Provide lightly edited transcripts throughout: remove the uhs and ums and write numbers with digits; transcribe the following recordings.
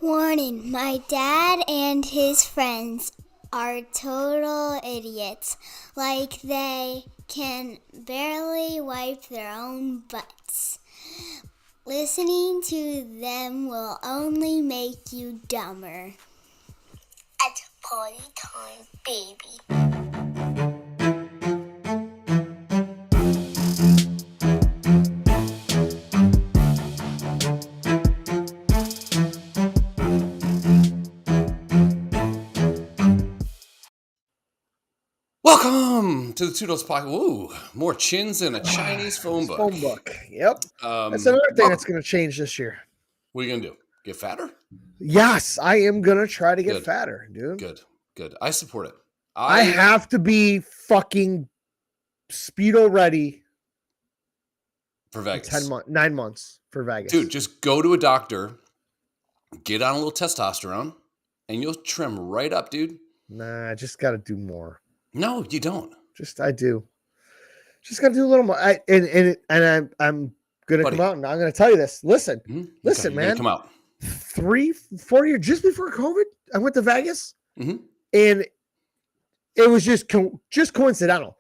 Warning, my dad and his friends are total idiots. Like they can barely wipe their own butts. Listening to them will only make you dumber. It's party time, baby. Welcome to the Dolts Podcast. Ooh, more chins and a Chinese phone book. Phone book. Yep. That's another thing that's going to change this year. What are you going to do? Get fatter? Yes, I am going to try to get Good. fatter, dude. Good. I support it. I have to be fucking Speedo ready for Vegas. 9 months for Vegas. Dude, just go to a doctor, get on a little testosterone, and you'll trim right up, dude. Nah, I just got to do more. No, you don't. I do. Just got to do a little more. I'm going to come out and I'm going to tell you this. Listen, man. Come out. 3-4 years just before COVID, I went to Vegas, and it was just coincidental.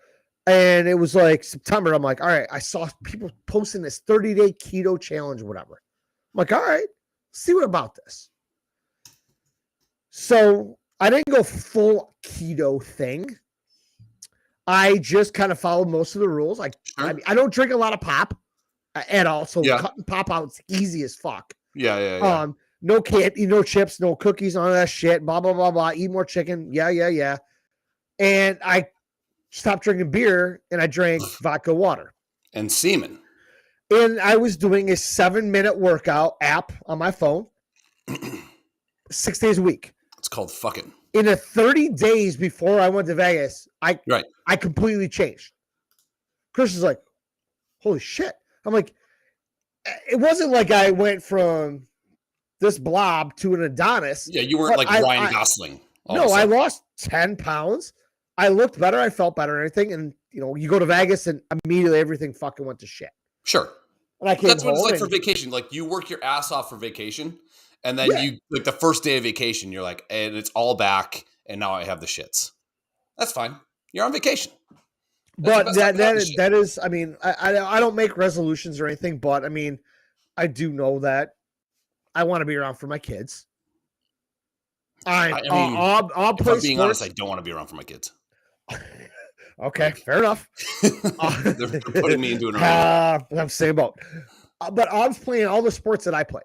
And it was like September. I'm like, all right, I saw people posting this 30-day keto challenge or whatever. I'm like, all right, see what about this. So I didn't go full keto thing. I just kind of followed most of the rules. I don't drink a lot of pop at all. So cutting pop out is easy as fuck. Yeah. No candy, no chips, no cookies, none of that shit. Blah, blah, blah, blah. Eat more chicken. Yeah. And I stopped drinking beer and I drank vodka water. And semen. And I was doing a 7-minute workout app on my phone 6 days a week. It's called fucking. In the 30 days before I went to Vegas, I completely changed. Chris is like, holy shit. I'm like, it wasn't like I went from this blob to an Adonis. Yeah, you weren't like Ryan Gosling. No, I lost 10 pounds. I looked better. I felt better and everything. And, you go to Vegas and immediately everything fucking went to shit. Sure. And I came That's what it's like and, for vacation. Like you work your ass off for vacation. And then you like the first day of vacation, you're like, and it's all back. And now I have the shits. That's fine. You're on vacation. But that is, I mean, I don't make resolutions or anything, but I mean, I do know that I want to be around for my kids. If I'm being honest, I don't want to be around for my kids. Okay, fair enough. They're putting me into an arena. I'm saying about. But Ob's playing all the sports that I play.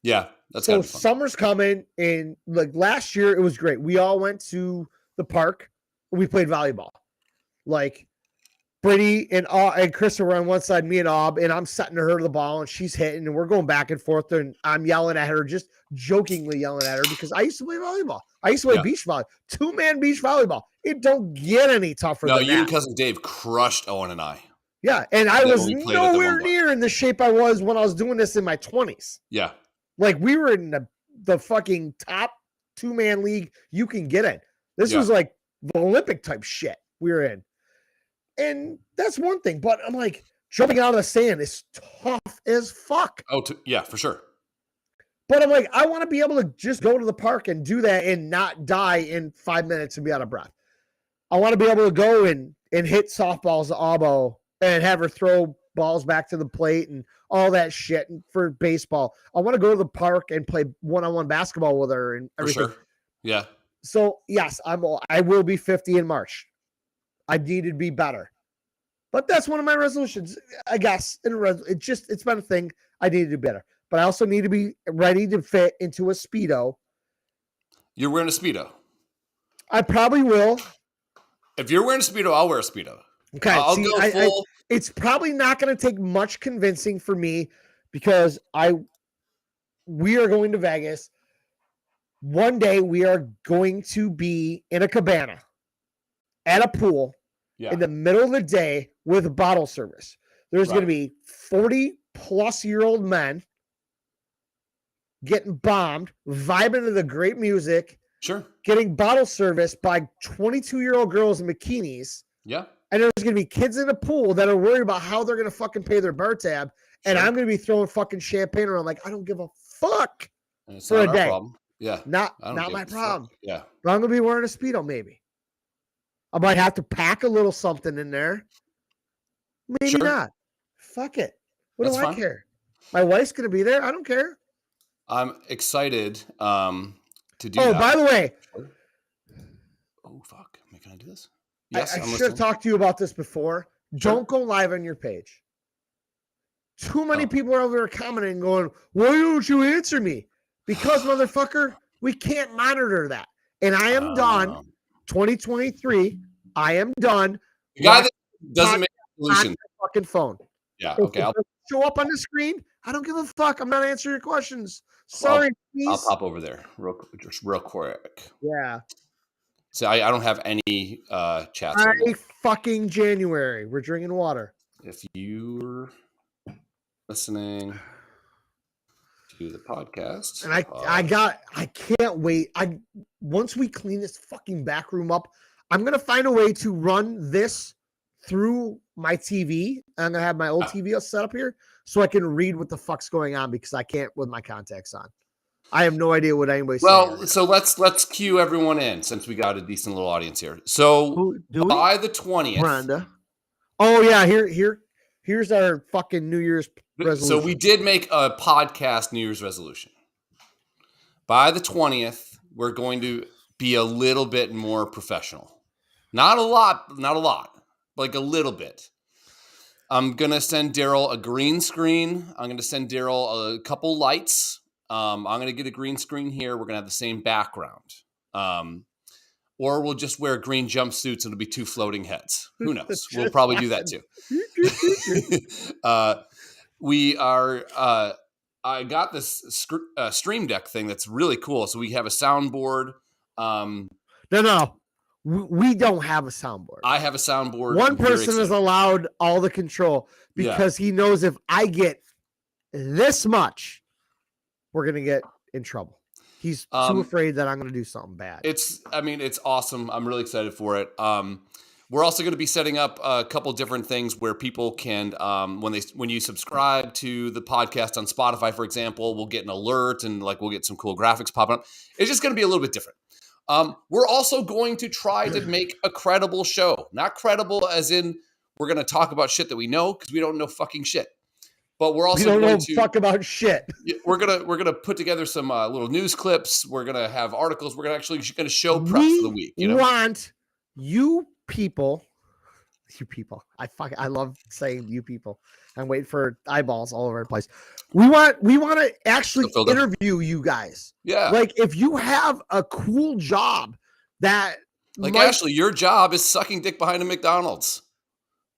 Yeah, that's so summer's coming, and like last year, it was great. We all went to the park. We played volleyball. Like Brittany and Chris were on one side, me and Ob, and I'm setting her the ball, and she's hitting, and we're going back and forth, and I'm yelling at her, just jokingly yelling at her because I used to play volleyball. I used to play beach volleyball, 2-man beach volleyball. It don't get any tougher than that. No, you and cousin Dave crushed Owen and I. Yeah, and I was nowhere near in the shape I was when I was doing this in my 20s. Yeah. Like we were in the fucking top 2-man league you can get in. This was like the Olympic type shit we were in. And that's one thing. But I'm like, jumping out of the sand is tough as fuck. Oh, yeah, for sure. But I'm like, I want to be able to just go to the park and do that and not die in 5 minutes and be out of breath. I want to be able to go and hit softballs to Abo and have her throw balls back to the plate and all that shit for baseball. I want to go to the park and play one-on-one basketball with her and everything. For sure. Yeah. So yes, I will be 50 in March. I need to be better, but that's one of my resolutions, I guess. It's been a thing. I need to do better, but I also need to be ready to fit into a Speedo. You're wearing a Speedo. I probably will. If you're wearing a Speedo, I'll wear a Speedo. Okay. I'll go full. It's probably not going to take much convincing for me because we are going to Vegas. One day we are going to be in a cabana at a pool in the middle of the day with bottle service. There's going to be 40-plus-year-old men getting bombed, vibing to the great music. Sure. Getting bottle service by 22-year-old girls in bikinis. Yeah. And there's going to be kids in the pool that are worried about how they're going to fucking pay their bar tab. And I'm going to be throwing fucking champagne around like, I don't give a fuck. And it's For not a our day. problem. Yeah. Not I don't my give a fuck. problem. Yeah. But I'm gonna be wearing a Speedo, maybe. I might have to pack a little something in there. Maybe Sure. not. Fuck it. What That's do I fine. care? My wife's gonna be there. I don't care. I'm excited to do Oh, that. by the way, Oh, fuck. Am I going to do this? I Yes, I'm should have listening. talked to you about this before. Sure. Don't go live on your page. Too many Oh. people are over there commenting going, why don't you answer me? Because, motherfucker, we can't monitor that. And I am done. 2023, I am done. The guy that doesn't make a on solution. your fucking phone. Yeah, If okay. it I'll doesn't show up on the screen, I don't give a fuck. I'm not answering your questions. Sorry, please. pop over there real quick. Yeah. So I don't have any chats right now. Fucking January. We're drinking water. If you're listening to the podcast, And I can't wait. Once we clean this fucking back room up, I'm gonna find a way to run this through my TV. I'm gonna have my old TV set up here so I can read what the fuck's going on because I can't with my contacts on. I have no idea what anybody's saying. Well, so let's cue everyone in since we got a decent little audience here. So by the 20th, Brenda. Oh yeah, here's our fucking New Year's resolution. So we did make a podcast New Year's resolution. By the 20th, we're going to be a little bit more professional. Not a lot, like a little bit. I'm going to send Daryl a green screen. I'm going to send Daryl a couple lights. I'm going to get a green screen here. We're going to have the same background. Or we'll just wear green jumpsuits and it'll be two floating heads. Who knows? We'll probably do that too. We are... I got this Stream Deck thing that's really cool. So we have a soundboard. No. We don't have a soundboard. I have a soundboard. One person is allowed all the control because he knows if I get this much, we're going to get in trouble. He's too afraid that I'm going to do something bad. It's awesome. I'm really excited for it. We're also going to be setting up a couple different things where people can, when you subscribe to the podcast on Spotify, for example, we'll get an alert and we'll get some cool graphics popping up. It's just going to be a little bit different. We're also going to try to make a credible show. Not credible as in we're going to talk about shit that we know because we don't know fucking shit. But we're also going to talk about shit. We're gonna put together some little news clips. We're gonna have articles. We're gonna show prep for the week. We want you people. I love saying you people. I'm waiting for eyeballs all over the place. We want to actually interview you guys. Yeah. If you have a cool job that Ashley, your job is sucking dick behind a McDonald's.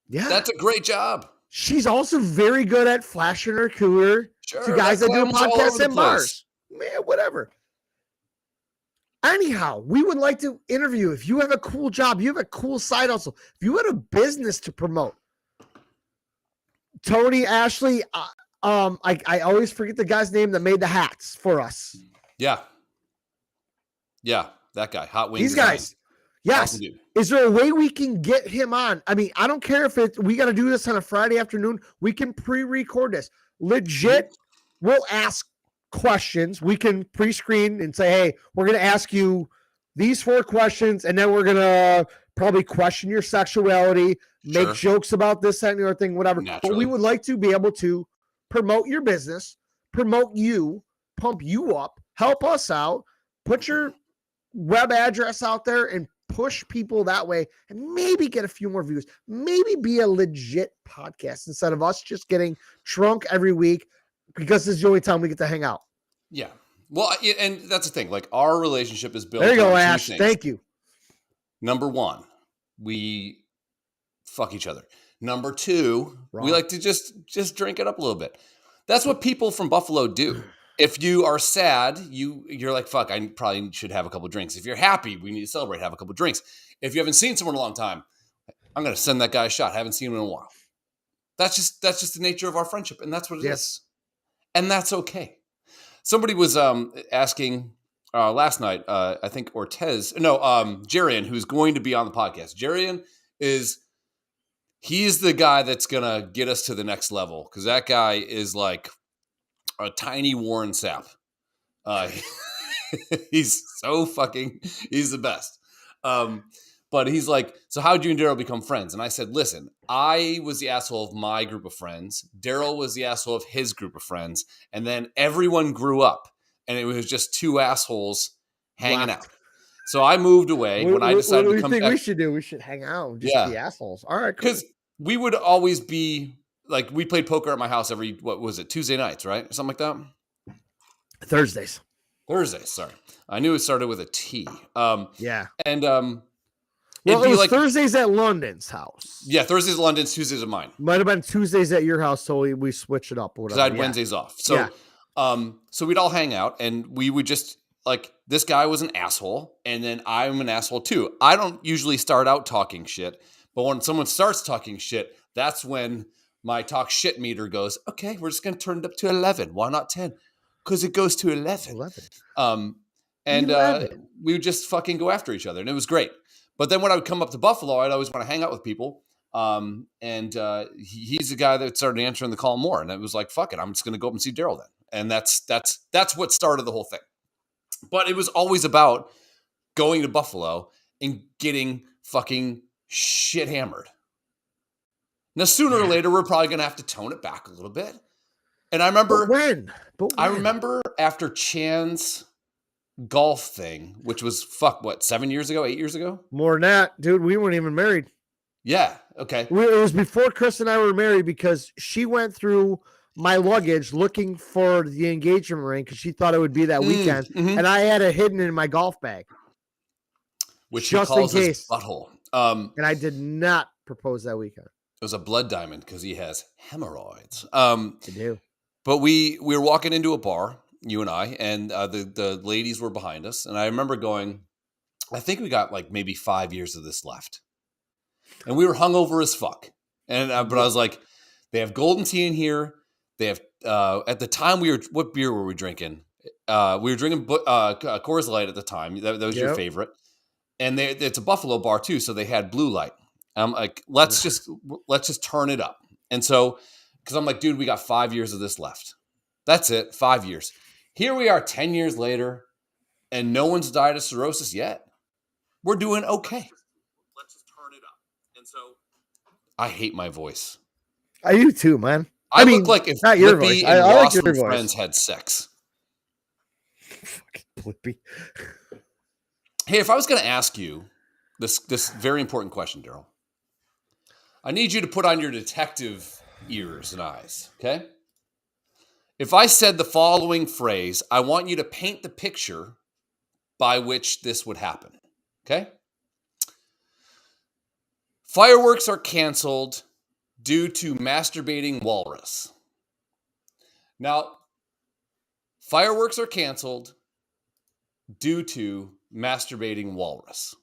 Yeah. That's a great job. She's also very good at flashing her cooler to guys that do podcasts and bars. Man, whatever. Anyhow, we would like to interview. If you have a cool job, you have a cool side hustle, if you had a business to promote. Tony, Ashley, I always forget the guy's name that made the hats for us. Yeah. Yeah, that guy. Hot Wings. These guys. Yes. Awesome. Is there a way we can get him on? I mean, I don't care if we got to do this on a Friday afternoon. We can pre-record this. Legit, we'll ask questions. We can pre-screen and say, hey, we're going to ask you these 4 questions, and then we're going to probably question your sexuality, make jokes about this, that, and the other thing, whatever. Naturally. But we would like to be able to promote your business, promote you, pump you up, help us out, put your web address out there, and push people that way and maybe get a few more views, maybe be a legit podcast instead of us just getting drunk every week because this is the only time we get to hang out. Yeah. Well, and that's the thing. Our relationship is built. There you go, Ash. Thank you. Number 1, we fuck each other. Number 2, we like to just drink it up a little bit. That's what people from Buffalo do. If you are sad, you're like, fuck, I probably should have a couple drinks. If you're happy, we need to celebrate, have a couple drinks. If you haven't seen someone in a long time, I'm going to send that guy a shot. Haven't seen him in a while. That's just the nature of our friendship, and that's what it is. And that's okay. Somebody was asking last night, I think Jerian, who's going to be on the podcast. Jerian he's the guy that's going to get us to the next level because that guy is like a tiny Warren Sapp. He's he's the best. But he's like, so how'd you and Daryl become friends? And I said, listen, I was the asshole of my group of friends. Daryl was the asshole of his group of friends. And then everyone grew up and it was just two assholes hanging out. So I moved away when I decided to come back. What do you think we should do? We should hang out and just be assholes. All right. Because we would always be like, we played poker at my house every, what was it, Tuesday nights, right? Or something like that? Thursdays, sorry. I knew it started with a T. Yeah. And well, it was like Thursdays at London's house. Yeah, Thursdays at London's, Tuesdays at mine. Might have been Tuesdays at your house, so we switch it up. Because I had Wednesdays off. So, so we'd all hang out, and we would just, like, this guy was an asshole, and then I'm an asshole too. I don't usually start out talking shit, but when someone starts talking shit, that's when my talk shit meter goes, okay, we're just going to turn it up to 11. Why not 10? Because it goes to 11. 11. We would just fucking go after each other, and it was great. But then when I would come up to Buffalo, I'd always want to hang out with people. He's the guy that started answering the call more. And it was like, fuck it, I'm just going to go up and see Daryl then. And that's what started the whole thing. But it was always about going to Buffalo and getting fucking shit hammered. Now, sooner or later, we're probably going to have to tone it back a little bit. And I remember But when? I remember after Chan's golf thing, which was 7 years ago, 8 years ago? More than that, dude. We weren't even married. Yeah. Okay. It was before Chris and I were married because she went through my luggage looking for the engagement ring because she thought it would be that weekend, and I had it hidden in my golf bag, which just he calls his butthole. And I did not propose that weekend. It was a blood diamond because he has hemorrhoids. I do. But we were walking into a bar, you and I, and the ladies were behind us. And I remember going, I think we got like maybe 5 years of this left. And we were hungover as fuck. And but I was like, they have golden tea in here. They have at the time what beer were we drinking? We were drinking Coors Light at the time. That was your favorite. And it's a Buffalo bar too, so they had Blue Light. I'm like, let's just turn it up. And so, because I'm like, dude, we got 5 years of this left. That's it, 5 years. Here we are 10 years later, and no one's died of cirrhosis yet. We're doing okay. Let's just turn it up. And so, I hate my voice. I do too, man. I mean, look like if Blippi and Ross from Friends had sex. Fucking Blippi. Hey, if I was going to ask you this very important question, Daryl, I need you to put on your detective ears and eyes, okay? If I said the following phrase, I want you to paint the picture by which this would happen, okay? Fireworks are canceled due to masturbating walrus. Now, fireworks are canceled due to masturbating walrus.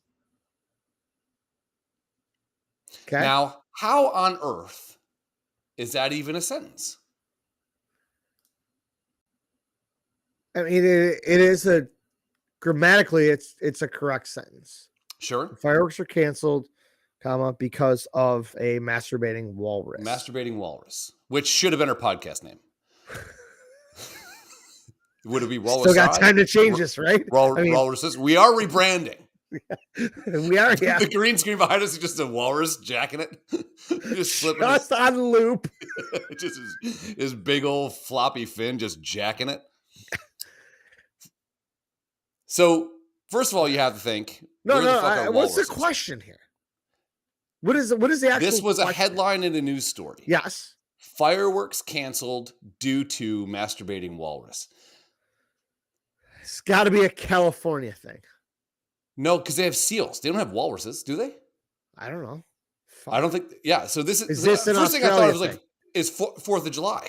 Okay. Now, how on earth is that even a sentence? I mean, it is grammatically, it's a correct sentence. Sure. Fireworks are canceled, because of a masturbating walrus. Masturbating walrus, which should have been our podcast name. Would it be walrus? Still got time to change this, right? Walruses. We are rebranding. We are, yeah. The green screen behind us is just a walrus jacking it. Just on loop. Just his big old floppy fin just jacking it. So, first of all, you have to think. What's the question here? What is the actual This was question? A headline in a news story. Yes. Fireworks canceled due to masturbating walrus. It's got to be a California thing. No, because they have seals. They don't have walruses, do they? I don't know. I don't think. Yeah. So this is this the first thing I thought was like, is 4th of July.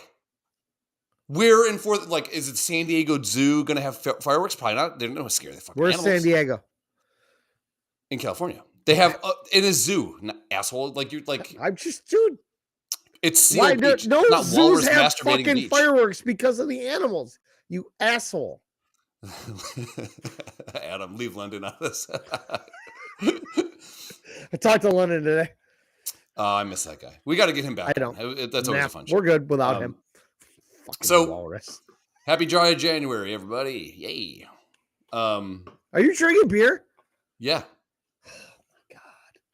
We're in 4th. Like, is it San Diego Zoo going to have fireworks? Probably not. They're not scary. The fucking Where's animals. San Diego? In California. They have in a zoo, asshole. Like you're like. I'm just dude. It's Seal Beach. No not zoos have masturbating fucking beach. fireworks because of the animals. You asshole. Adam, leave London out of this. I talked to London today. I miss that guy. We got to get him back. I don't. That's always a fun show. We're good without him. Fucking walrus. Happy dry January, everybody. Yay. Are you drinking beer? Yeah. Oh my God.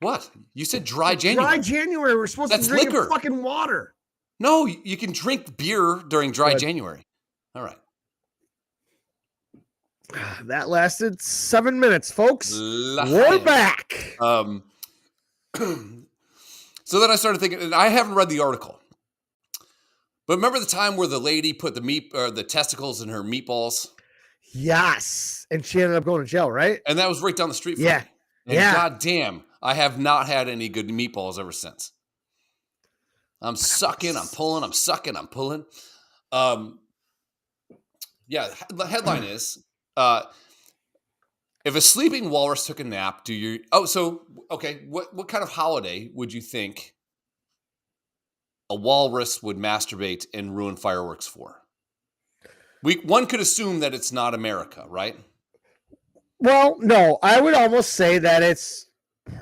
What? You said dry January. Dry January. We're supposed That's to drink liquor. fucking water. No, you can drink beer during dry Good. January. All right. That lasted 7 minutes, folks. We're back. So then I started thinking, and I haven't read the article, but remember the time where the lady put the testicles in her meatballs? Yes. And she ended up going to jail, right? And that was right down the street from Yeah. me. And goddamn, I have not had any good meatballs ever since. I'm sucking, I'm pulling, I'm sucking, I'm pulling. Yeah, the headline is, if a sleeping walrus took a nap, what kind of holiday would you think a walrus would masturbate and ruin fireworks for? One could assume that it's not America, right? Well, no, I would almost say that it's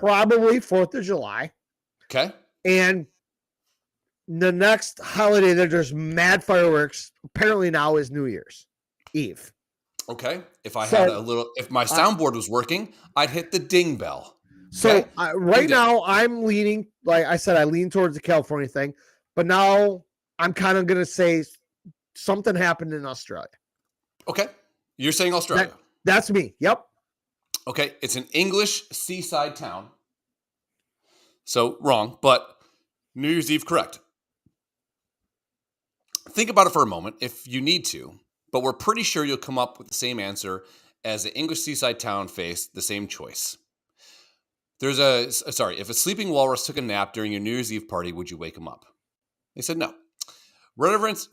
probably 4th of July. Okay. And the next holiday that there's mad fireworks apparently now is New Year's Eve. Okay. If my soundboard was working, I'd hit the ding bell. So Okay? right now I'm leaning, like I said, I lean towards the California thing, but now I'm kind of going to say something happened in Australia. Okay. You're saying Australia. That's me. Yep. Okay. It's an English seaside town. So wrong, but New Year's Eve correct. Think about it for a moment if you need to, but we're pretty sure you'll come up with the same answer as the English seaside town faced the same choice. If a sleeping walrus took a nap during your New Year's Eve party, would you wake him up? They said no. Residents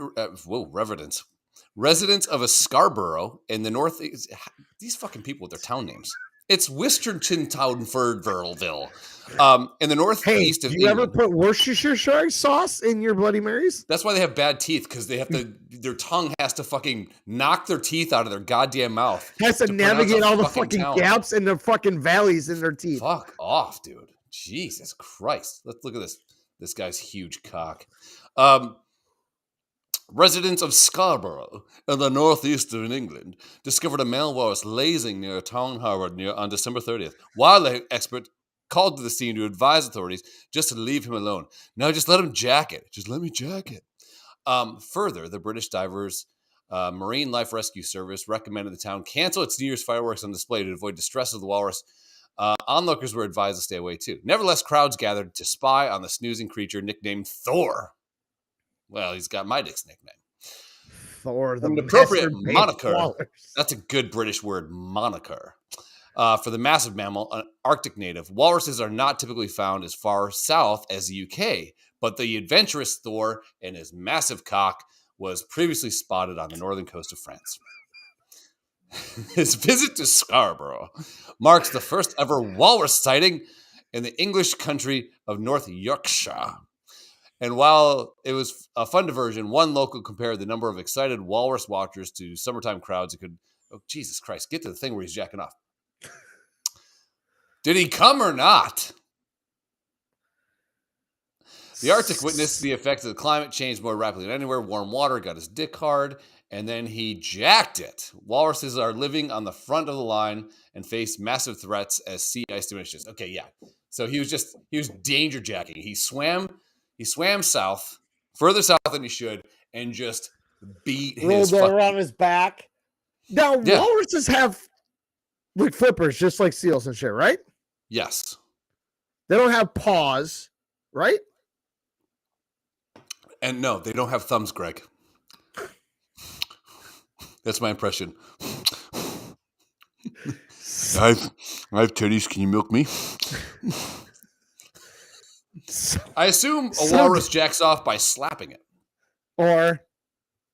of a Scarborough in the north. These fucking people with their town names. It's Wistertontownfordville. In the northeast of England. You ever put Worcestershire sauce in your Bloody Marys? That's why they have bad teeth, because they have to. Their tongue has to fucking knock their teeth out of their goddamn mouth. Has to navigate all the fucking gaps and the fucking valleys in their teeth. Fuck off, dude. Jesus Christ. Let's look at this. This guy's huge cock. Residents of Scarborough in the northeast of England discovered a male walrus lazing near a town harbour on December 30th. Wildlife expert called to the scene to advise authorities just to leave him alone. No, just let him jack it. Just let me jack it. Further, the British Divers Marine Life Rescue Service recommended the town cancel its New Year's fireworks on display to avoid distress of the walrus. Onlookers were advised to stay away too. Nevertheless, crowds gathered to spy on the snoozing creature nicknamed Thor. Well, he's got my dick's nickname. Thor, the appropriate moniker. Walrus. That's a good British word, moniker. For the massive mammal, an Arctic native, walruses are not typically found as far south as the UK, but the adventurous Thor and his massive cock was previously spotted on the northern coast of France. His visit to Scarborough marks the first ever walrus sighting in the English country of North Yorkshire. And while it was a fun diversion, one local compared the number of excited walrus watchers to summertime crowds. Oh, Jesus Christ, get to the thing where he's jacking off. Did he come or not? The Arctic witnessed the effects of the climate change more rapidly than anywhere. Warm water got his dick hard, and then he jacked it. Walruses are living on the front of the line and face massive threats as sea ice diminishes. Okay, yeah. So he was danger jacking. He swam south, further south than he should, and just beat his rolled around his back. Now, walruses have like flippers, just like seals and shit, right? Yes. They don't have paws, right? And no, they don't have thumbs, Greg. That's my impression. I have titties. Can you milk me? I assume a walrus jacks off by slapping it. Or...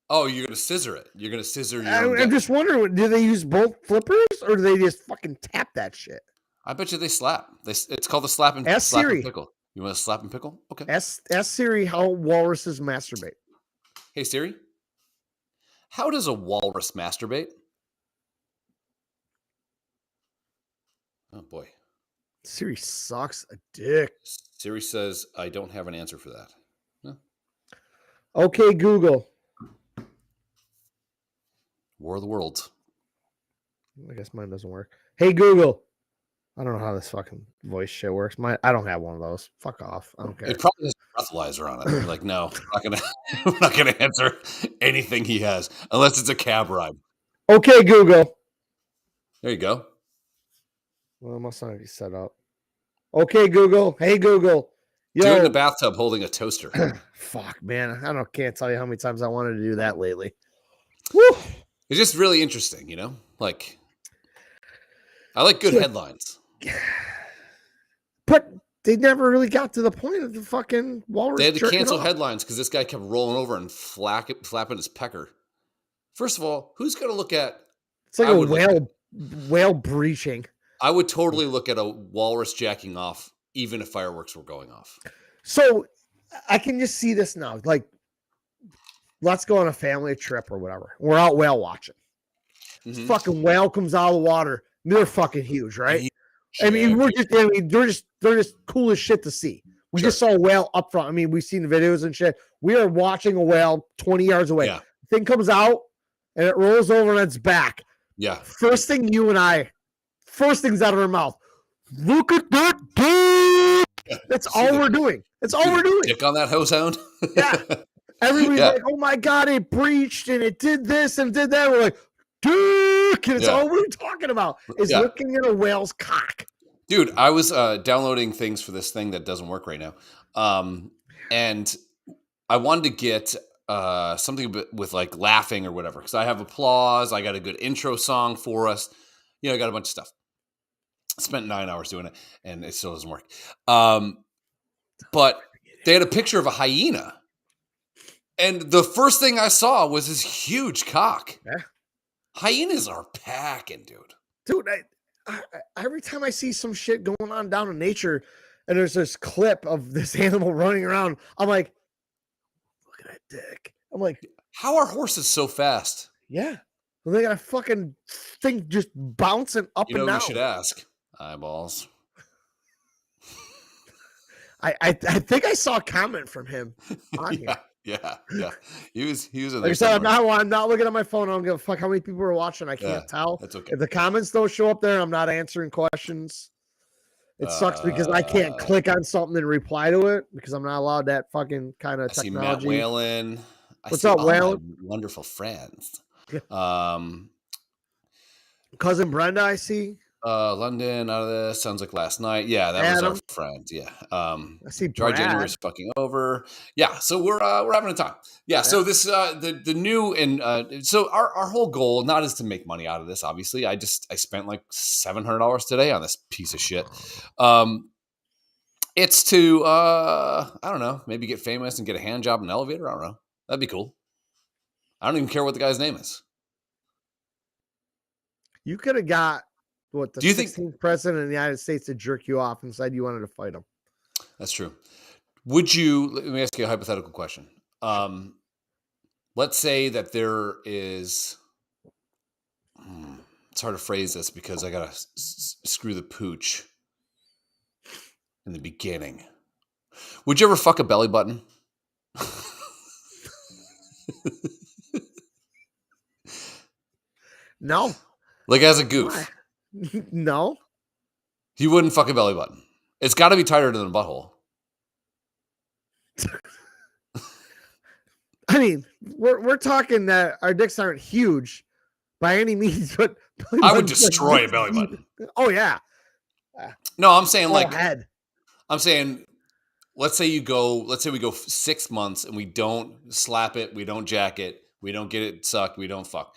Oh, you're going to scissor it. You're going to scissor your own I'm just wondering, do they use both flippers or do they just fucking tap that shit? I bet you they slap. It's called the slap and pickle. You want to slap and pickle? Okay. Ask Siri how walruses masturbate. Hey, Siri. How does a walrus masturbate? Oh, boy. Siri sucks a dick. Siri says, I don't have an answer for that. No. Okay, Google. War of the Worlds. I guess mine doesn't work. Hey, Google. I don't know how this fucking voice shit works. I don't have one of those. Fuck off. I don't care. It probably has a breathalyzer on it. You're like, no, I'm not gonna answer anything he has unless it's a cab ride. Okay, Google. There you go. Well, it must not be set up. Okay, Google. Hey, Google. Do it in the bathtub holding a toaster. Fuck, man. Can't tell you how many times I wanted to do that lately. Woo. It's just really interesting, you know? Like, I like good headlines. But they never really got to the point of the fucking walrus. They had to cancel headlines because this guy kept rolling over and flapping his pecker. First of all, who's going to look at... It's like a whale breaching. I would totally look at a walrus jacking off, even if fireworks were going off. So I can just see this now. Like, let's go on a family trip or whatever. We're out whale watching. Mm-hmm. Fucking whale comes out of the water. They're fucking huge, right? I mean, they're just cool as shit to see. We just saw a whale up front. I mean, we've seen the videos and shit. We are watching a whale 20 yards away. Yeah. Thing comes out and it rolls over on its back. Yeah. First thing's out of our mouth. Look at that dick. That's all we're doing. That's all we're doing. Dick on that hose hound. Yeah. Everybody's like, oh my God, it breached and it did this and did that. We're like, dude, and it's all we're talking about is looking at a whale's cock. Dude, I was downloading things for this thing that doesn't work right now. And I wanted to get something with like laughing or whatever. Because I have applause. I got a good intro song for us. You know, I got a bunch of stuff. I spent 9 hours doing it and it still doesn't work. But they had a picture of a hyena. And the first thing I saw was this huge cock. Yeah. Hyenas are packing, dude. Dude, I every time I see some shit going on down in nature and there's this clip of this animal running around, I'm like, look at that dick. I'm like, how are horses so fast? Yeah. Well, they got a fucking thing just bouncing up and down. We should ask. Eyeballs. I think I saw a comment from him on here. Yeah. He was in there. Like I said, I'm not looking at my phone. I don't give a fuck how many people are watching. I can't tell. That's okay. If the comments don't show up there, I'm not answering questions. It sucks because I can't click on something and reply to it because I'm not allowed that fucking kind of technology. I see Matt Whalen. What's up, Whalen? Wonderful friends. Cousin Brenda, I see. London out of this sounds like last night. Yeah, that was our friend. Yeah. I see Dry January is fucking over. Yeah, so we're having a time. Yeah, so this the new and so our whole goal not is to make money out of this. Obviously, I spent like $700 today on this piece of shit. It's to I don't know, maybe get famous and get a hand job in an elevator. I don't know. That'd be cool. I don't even care what the guy's name is. You could have got the Do you 16th think president of the United States to jerk you off and said you wanted to fight him. That's true. Would you? Let me ask you a hypothetical question. Let's say that there is. It's hard to phrase this because I gotta screw the pooch in the beginning. Would you ever fuck a belly button? No. Like as a goof. Why? No. You wouldn't fuck a belly button. It's got to be tighter than a butthole. I mean, we're talking that our dicks aren't huge by any means, but I would destroy a belly button. Oh yeah. No, I'm saying like head. I'm saying let's say we go 6 months and we don't slap it, we don't jack it, we don't get it sucked, we don't fuck.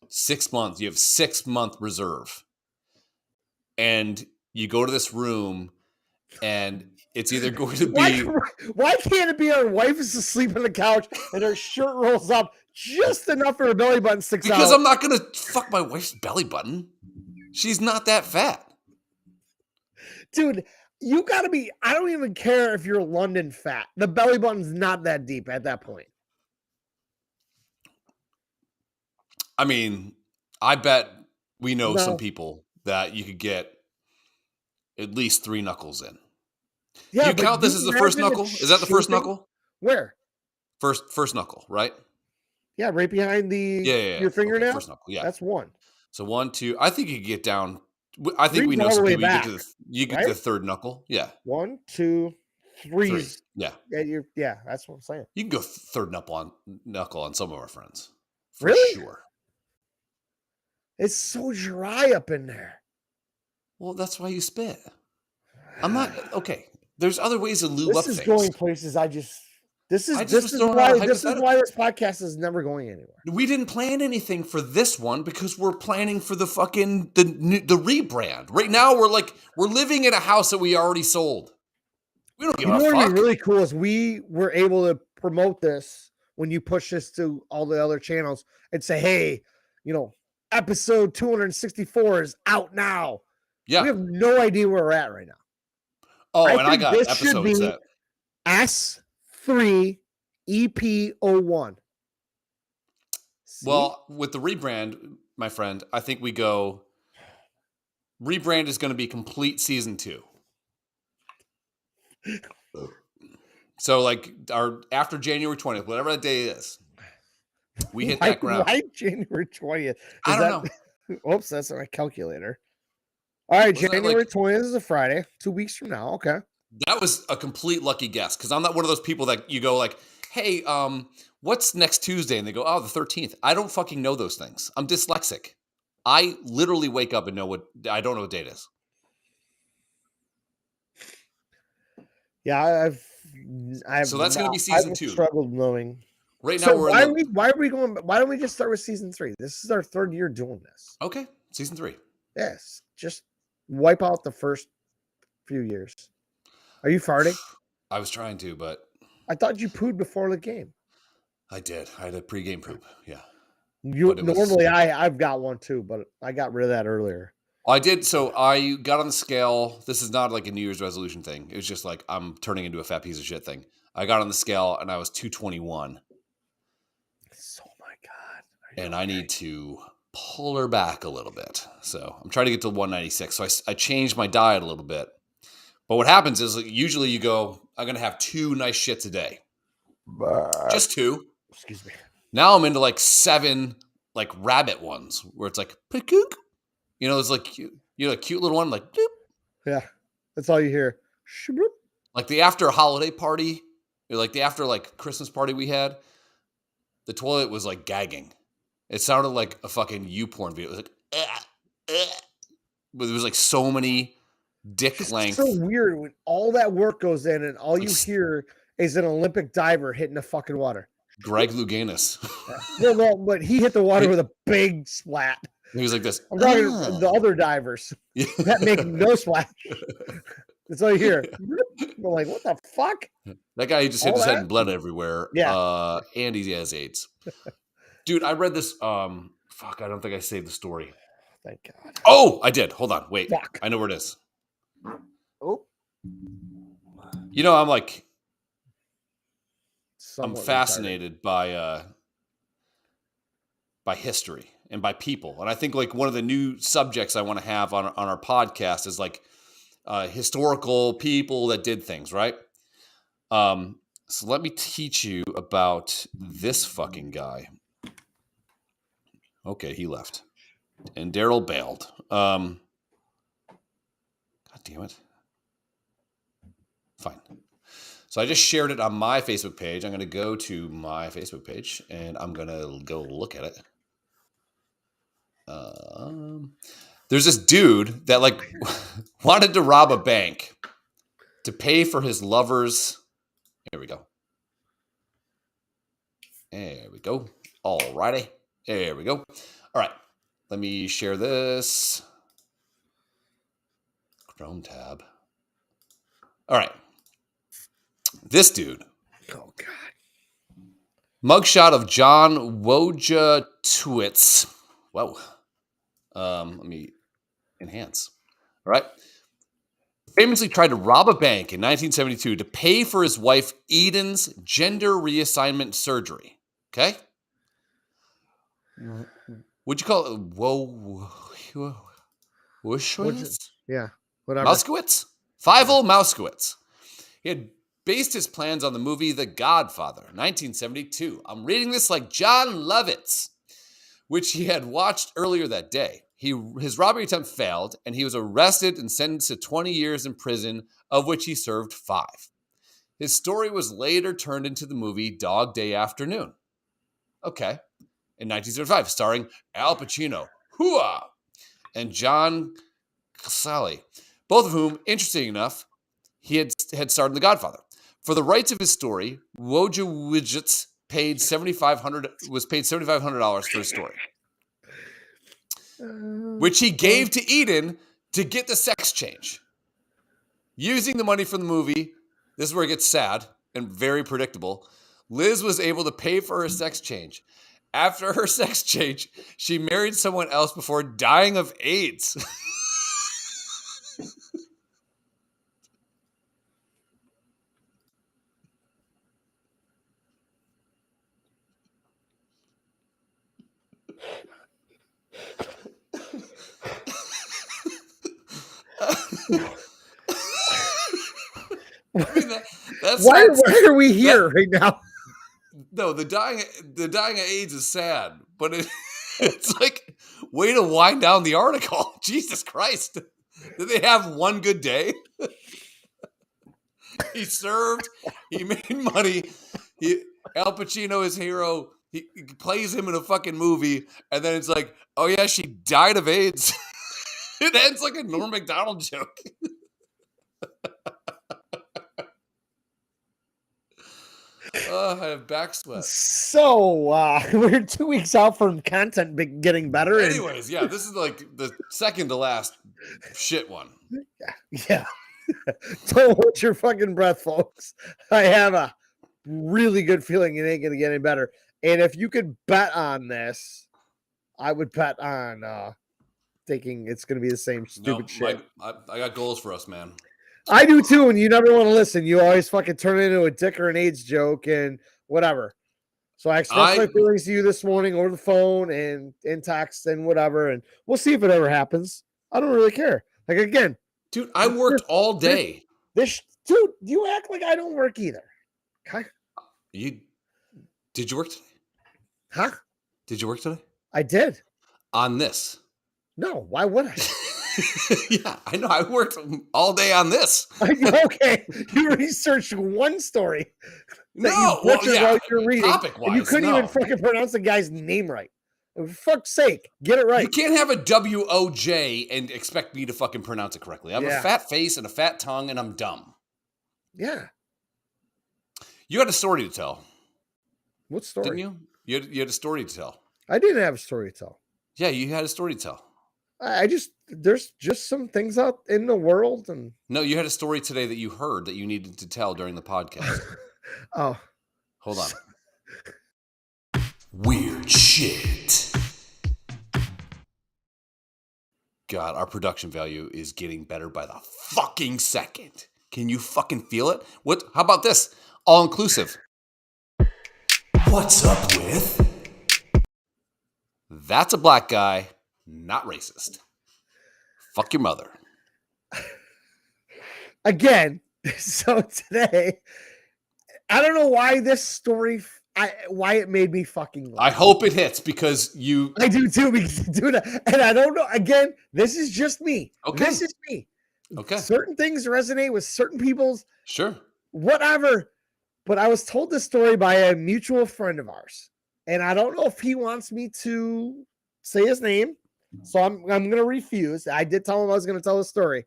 6 months, you have 6 month reserve. And you go to this room and it's either going to be why can't it be our wife is asleep on the couch and her shirt rolls up just enough for her belly button sticks out? Because I'm not gonna fuck my wife's belly button. She's not that fat. Dude, you gotta be, I don't even care if you're London fat. The belly button's not that deep at that point. I mean, I bet we know some people that you could get at least 3 knuckles in. Yeah, you count this as the first knuckle? Is that the first knuckle? Where? First knuckle, right? Yeah, right behind your fingernail. Okay, first knuckle. Yeah, that's one. So 1, 2. I think you could get down. I think we Three's know all some the way people. back, You get to the third knuckle. Yeah, 1, 2, 3. Yeah. Yeah, that's what I'm saying. You can go third knuckle on some of our friends. For Really? sure. It's so dry up in there. Well, that's why you spit. I'm not okay. There's other ways to lube up This is things. going places. This is why this podcast is never going anywhere. We didn't plan anything for this one because we're planning for the fucking the rebrand. Right now we're living in a house that we already sold. We don't give a fuck. What would be really cool is we were able to promote this when you push this to all the other channels and say, hey, episode 264 is out now. Yeah. We have no idea where we're at right now. Oh, and I got this should episodes be S3 EP01. Well, with the rebrand, my friend, I think we go. Rebrand is going to be complete season 2. So, like, after January 20th, whatever that day is, we hit that ground. Why January 20th? I don't know. Oops, that's my calculator. All right, January 20th is a Friday. 2 weeks from now. Okay. That was a complete lucky guess because I'm not one of those people that you go like, hey, what's next Tuesday? And they go, oh, the 13th. I don't fucking know those things. I'm dyslexic. I literally wake up and I don't know what date is. Yeah, I've so that's going to be season 2. Struggled knowing. Right now, why are we going? Why don't we just start with season 3? This is our 3rd year doing this. Okay, season 3. Yes, just wipe out the first few years. Are you farting? I was trying to, but I thought you pooed before the game. I did. I had a pregame poop. Yeah. Normally I've got one too, but I got rid of that earlier. I did. So I got on the scale. This is not like a New Year's resolution thing. It was just like I'm turning into a fat piece of shit thing. I got on the scale and I was 221. Oh my God. And I need to pull her back a little bit. So I'm trying to get to 196. So I changed my diet a little bit. But what happens is usually you go, I'm going to have 2 nice shits a day. Just 2. Excuse me. Now I'm into like 7 like rabbit ones where it's like, pekook. It's like, a cute little one, like, doop. Yeah. That's all you hear. Shboop. Like the after holiday party, or like the after like Christmas party we had, the toilet was like gagging. It sounded like a fucking YouPorn video. It was like, but there was like so many dick length. It's so weird when all that work goes in and all you hear is an Olympic diver hitting the fucking water. Greg Louganis. No, but he hit the water with a big splat. He was like this. I'm talking the other divers that make no splash. That's all you hear. I'm like, what the fuck? That guy just hit his head and bled everywhere. Yeah. And he has AIDS. Dude, I read this. Fuck, I don't think I saved the story. Thank God. Oh, I did. Hold on. Wait. Fuck. I know where it is. Oh. I'm like, Somewhat I'm fascinated by history and by people. And I think like one of the new subjects I want to have on our podcast is like historical people that did things, right? So let me teach you about this fucking guy. Okay, he left. And Daryl bailed. God damn it. Fine. So I just shared it on my Facebook page. I'm going to go to my Facebook page and I'm going to go look at it. There's this dude that like wanted to rob a bank to pay for his lover's. Here we go. There we go. Alrighty. There we go. All right. Let me share this. Chrome tab. All right. This dude. Oh, God. Mugshot of John Wojciechowicz. Whoa. Let me enhance. All right. Famously tried to rob a bank in 1972 to pay for his wife Eden's gender reassignment surgery. Okay. Would you call it Wojciechowicz? Yeah. Whatever. Mouskowitz? Fievel Mouskowitz. He had based his plans on the movie The Godfather, 1972. I'm reading this like John Lovitz, which he had watched earlier that day. His robbery attempt failed, and he was arrested and sentenced to 20 years in prison, of which he served 5. His story was later turned into the movie Dog Day Afternoon. Okay. In 1975, starring Al Pacino, hooah, and John Casale, both of whom, interesting enough, he had starred in The Godfather. For the rights of his story, Wojciech paid $7,500 for his story, which he gave to Eden to get the sex change. Using the money from the movie, this is where it gets sad and very predictable, Liz was able to pay for her sex change. After her sex change, she married someone else before dying of AIDS. I mean, that's why are we here right now? No, the dying of AIDS is sad, but it's like way to wind down the article. Jesus Christ. Did they have one good day? He served, he made money, Al Pacino is hero, he plays him in a fucking movie, and then it's like, oh yeah, she died of AIDS. It ends like a Norm Macdonald joke. I have back sweat. So we're 2 weeks out from content getting better. Anyways, yeah, this is like the second to last shit one. Yeah. Don't hold your fucking breath, folks. I have a really good feeling it ain't gonna get any better. And if you could bet on this, I would bet on thinking it's gonna be the same stupid shit. I got goals for us, man. I do too, and you never want to listen. You always fucking turn it into a dick or an AIDS joke and whatever. So I expressed my feelings to you this morning over the phone and in text and whatever, and we'll see if it ever happens. I don't really care. Like, again, dude, I worked all day. Dude, you act like I don't work either. Okay. Did you work today? Huh? Did you work today? I did. On this? No, why would I? Yeah, I know. I worked all day on this. Okay, you researched one story. No, you're reading, and you couldn't even fucking pronounce the guy's name right. For fuck's sake, get it right. You can't have a WOJ and expect me to fucking pronounce it correctly. I have a fat face and a fat tongue, and I'm dumb. Yeah. You had a story to tell. What story? Didn't you? You had a story to tell. I didn't have a story to tell. Yeah, you had a story to tell. There's just some things out in the world, and no, you had a story today that you heard that you needed to tell during the podcast. Oh, hold on. Weird shit. God, our production value is getting better by the fucking second. Can you fucking feel it? How about this? All inclusive. What's up with? That's a black guy. Not racist. Fuck your mother. Again, so today, I don't know why this story, why it made me fucking laugh. I hope it hits because you... I do too, because dude, and I don't know, again, this is just me. Okay. This is me. Okay. Certain things resonate with certain people's... Sure. Whatever. But I was told this story by a mutual friend of ours. And I don't know if he wants me to say his name. So I'm going to refuse. I did tell him I was going to tell the story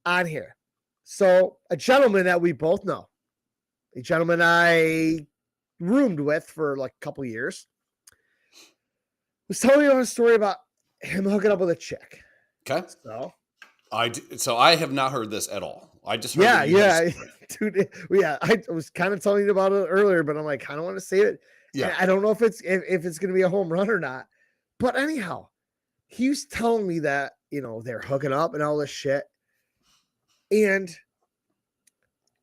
on here. So a gentleman that we both know, a gentleman I roomed with for like a couple years, was telling me a story about him hooking up with a chick. Okay. So I have not heard this at all. I just heard dude. Yeah, I was kind of telling you about it earlier, but I'm like, I don't want to say it. Yeah, I don't know if it's going to be a home run or not. But anyhow, he was telling me that, they're hooking up and all this shit. And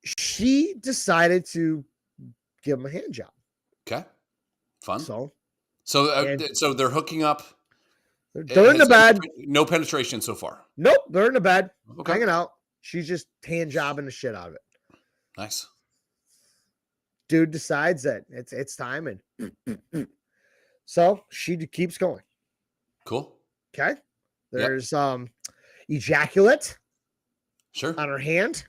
she decided to give him a hand job. Okay. Fun. So they're hooking up. They're in the bed. No penetration so far. Nope. They're in the bed, okay. hanging out. She's just hand jobbing the shit out of it. Nice. dude decides that it's time, and so she keeps going. Cool. Okay. There's ejaculate Sure. on her hand.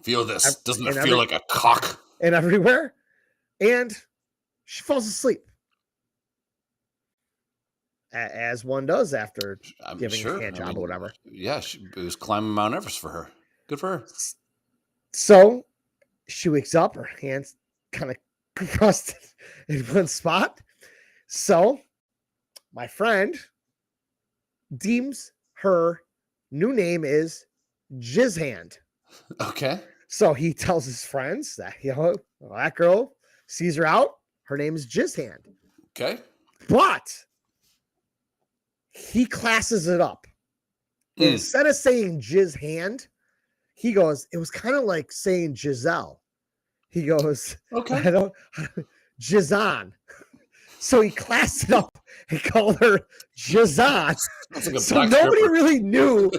Feel this. Doesn't it feel like a cock? And everywhere. And she falls asleep. As one does after giving a hand job or whatever. Yeah, it was climbing Mount Everest for her. Good for her. So she wakes up, her hands kind of crusted in one spot. So my friend deems her new name is Jizz Hand. Okay. So he tells his friends that, that girl sees her out. Her name is Jizz Hand. Okay. But he classes it up. Instead of saying Jizz Hand, he goes, it was kind of like saying Giselle. He goes, okay. Jizzon. So he classed it up and called her Jizzon. Like so nobody really knew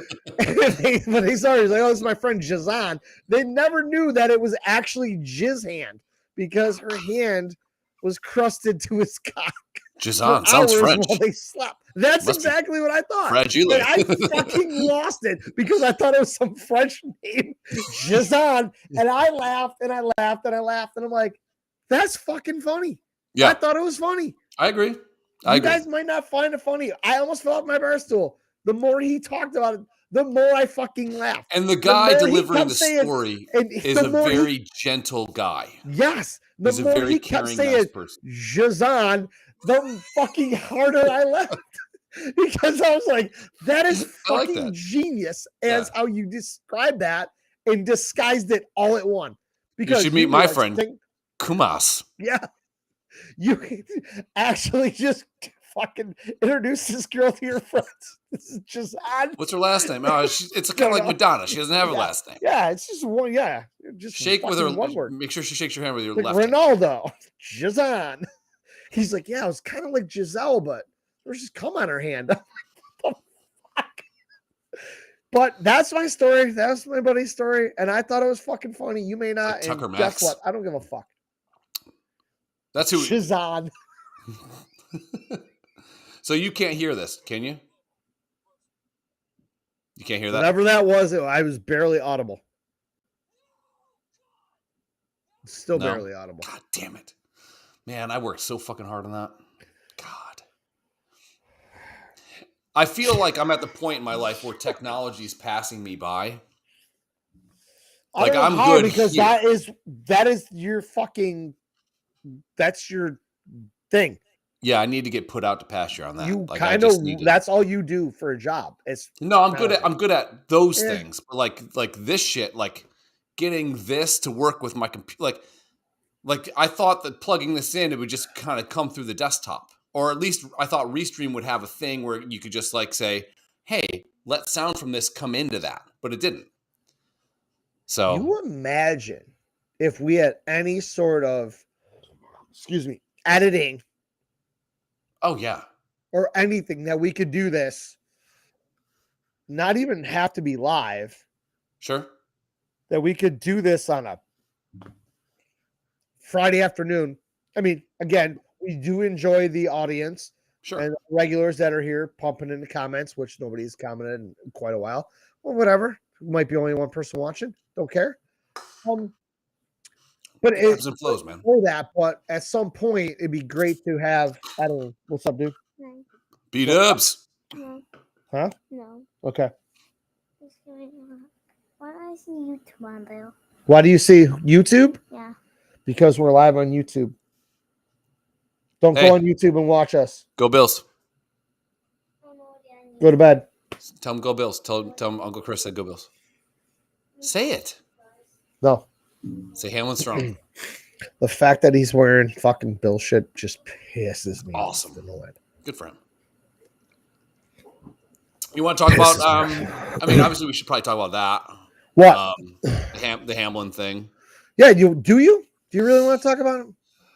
when they saw her. He's like, this is my friend Jizzon. They never knew that it was actually Jizz Hand because her hand was crusted to his cock. Jizzon sounds French. While they slept. That's exactly what I thought. Fragile. I fucking lost it because I thought it was some French name, Jizzon, and I laughed and I laughed and I laughed and I'm like, that's fucking funny. Yeah, I thought it was funny. I agree. You guys might not find it funny. I almost fell off my bar stool. The more he talked about it, the more I fucking laughed. And the guy delivering the story is a very gentle guy. Yes. The more he kept saying Jizzon, the fucking harder I laughed. Because I was like, that is fucking genius as how you described that and disguised it all at one. Because you should meet my friend, Kumas. Yeah. You actually just fucking introduce this girl to your friends. This is just odd. What's her last name? Oh, it's kind of like Madonna. She doesn't have a last name. Yeah, it's just one. Yeah, just shake with her. One word. Make sure she shakes your hand with your like left. Ronaldo, Jizzon. He's like, yeah, it was kind of like Giselle, but there's just cum on her hand. What the fuck? But that's my story. That's my buddy's story, and I thought it was fucking funny. You may not. Tucker and Max. Guess what? I don't give a fuck. That's who. Jizzon. So you can't hear this, can you? You can't hear that? Whatever that was, I was barely audible. Still barely audible. God damn it. Man, I worked so fucking hard on that. God. I feel like I'm at the point in my life where technology is passing me by. Like I'm good because here. that is your fucking that's your thing. Yeah, I need to get put out to pasture on that. You kind of that's all you do for a job. I'm good at those things, but like this shit, like getting this to work with my computer, like I thought that plugging this in, it would just kind of come through the desktop, or at least I thought Restream would have a thing where you could just like say, "Hey, let sound from this come into that," but it didn't. So you imagine if we had any sort of, editing. Oh, yeah. Or anything that we could do this. Not even have to be live. Sure. That we could do this on a Friday afternoon. I mean, again, we do enjoy the audience. Sure. And regulars that are here pumping in the comments, which nobody's commented in quite a while. Well, whatever. Might be only one person watching. Don't care. But it ebbs and flows, man. For that, but at some point it'd be great to have. I don't know. What's up, dude? Beat ups. No. Huh? No. Okay. Why do I see YouTube on there? Why do you see YouTube? Yeah. Because we're live on YouTube. Don't go on YouTube and watch us. Go Bills. Go to bed. Tell them go Bills. Tell them Uncle Chris said go Bills. Say it. No. Say Hamlin strong. The fact that he's wearing fucking Bill shit just pisses me. Awesome. Good for him. You want to talk about? I mean, obviously, we should probably talk about that. What? The Hamlin thing. Yeah. Do you really want to talk about it?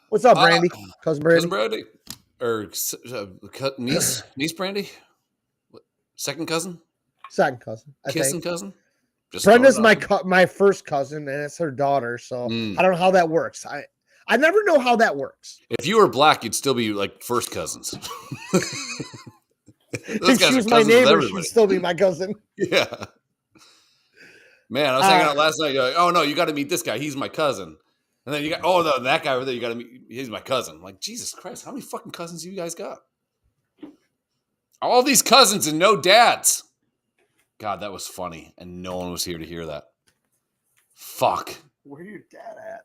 What's up, Brandy? Cousin Brandy. Cousin Brandy, or niece Brandy. Second cousin. Second cousin. Kissing cousin. Just Brenda's throwing it out my first cousin, and it's her daughter. So Mm. I don't know how that works. I never know how that works. there. If you were black, you'd still be like first cousins. If she was my neighbor, she'd still be my cousin. Yeah. Man, I was hanging out last night. You're like, oh no, you got to meet this guy. He's my cousin. And then you got, oh no, that guy over there, you got to meet. He's my cousin. I'm like, Jesus Christ, how many fucking cousins you guys got? All these cousins and no dads. God, that was funny, and no one was here to hear that. Fuck. Where your dad at?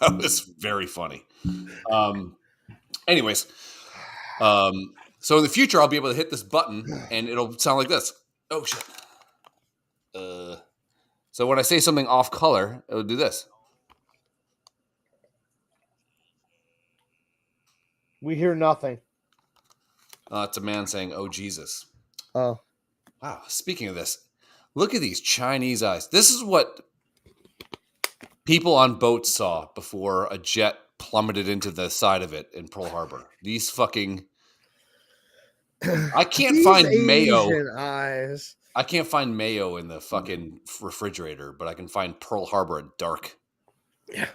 That was very funny. Anyways, so in the future, I'll be able to hit this button, and it'll sound like this. Oh shit. So when I say something off color, it'll do this. We hear nothing. It's a man saying, "Oh Jesus." Oh, Wow. Speaking of this, look at these Chinese eyes. This is what people on boats saw before a jet plummeted into the side of it in Pearl Harbor. These fucking. I can't find mayo. Eyes. I can't find mayo in the fucking refrigerator, but I can find Pearl Harbor at dark. Yeah.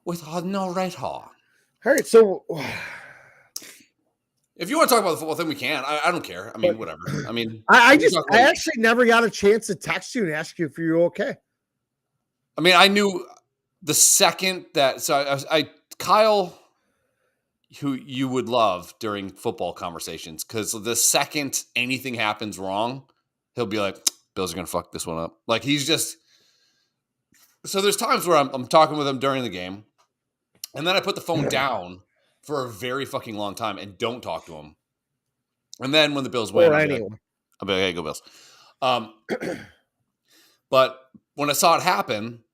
With no right haw. All right, so if you want to talk about the football thing, we can. I don't care. I mean, whatever. I mean, I actually never got a chance to text you and ask you if you're okay. I mean, I knew the second that Kyle, who you would love during football conversations, because the second anything happens wrong, he'll be like, Bills are going to fuck this one up. Like, he's just – so there's times where I'm talking with him during the game, and then I put the phone down for a very fucking long time and don't talk to him. And then when the Bills win, I'll be like, hey, go Bills. But when I saw it happen,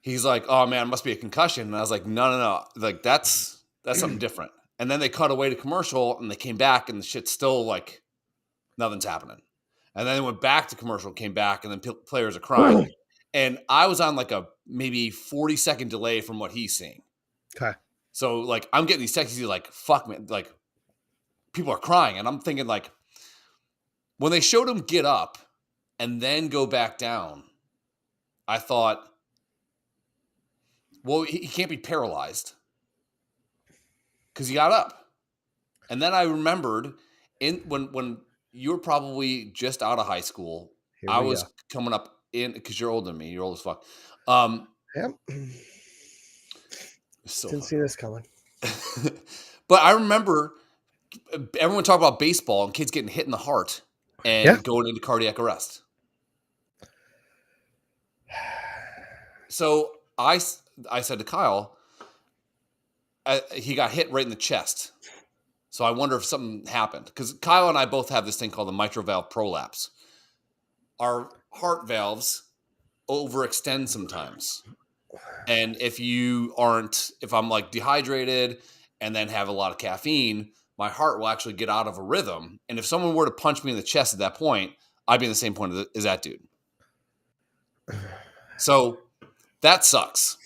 he's like, oh, man, it must be a concussion. And I was like, no. Like, that's something different. And then they cut away to commercial, and they came back, and the shit's still like nothing's happening. And then they went back to commercial, came back, and then players are crying. And I was on like a maybe 40-second delay from what he's seeing. Okay. So like I'm getting these texts, he's like, fuck man, like people are crying. And I'm thinking like when they showed him get up and then go back down, I thought, well, he can't be paralyzed because he got up. And then I remembered when you were probably just out of high school, I was coming up in because you're older than me. You're old as fuck. Yep. So didn't see this coming. But I remember everyone talk about baseball and kids getting hit in the heart and going into cardiac arrest. So I said to Kyle, he got hit right in the chest. So I wonder if something happened. Because Kyle and I both have this thing called the mitral valve prolapse. Our heart valves overextend sometimes. And if I'm like dehydrated and then have a lot of caffeine, my heart will actually get out of a rhythm. And if someone were to punch me in the chest at that point, I'd be in the same point as that dude. So that sucks.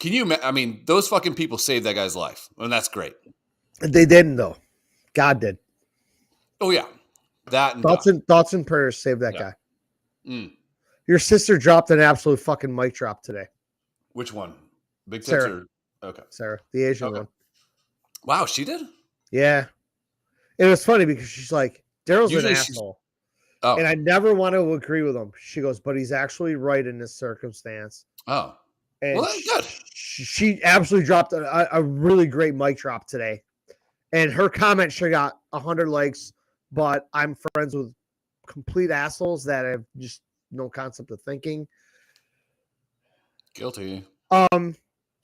I mean, those fucking people saved that guy's life. And that's great. They didn't though. God did. Oh yeah. That and thoughts and prayers saved that guy. Mm. Your sister dropped an absolute fucking mic drop today. Which one? Big tits Sarah. Okay. Sarah, the Asian one. Wow, she did? Yeah. It was funny because she's like, Daryl's an asshole. Oh. And I never want to agree with him. She goes, but he's actually right in this circumstance. Oh. And well, that's good. She absolutely dropped a really great mic drop today. And her comment should have got 100 likes, but I'm friends with complete assholes that have just no concept of thinking. Guilty. But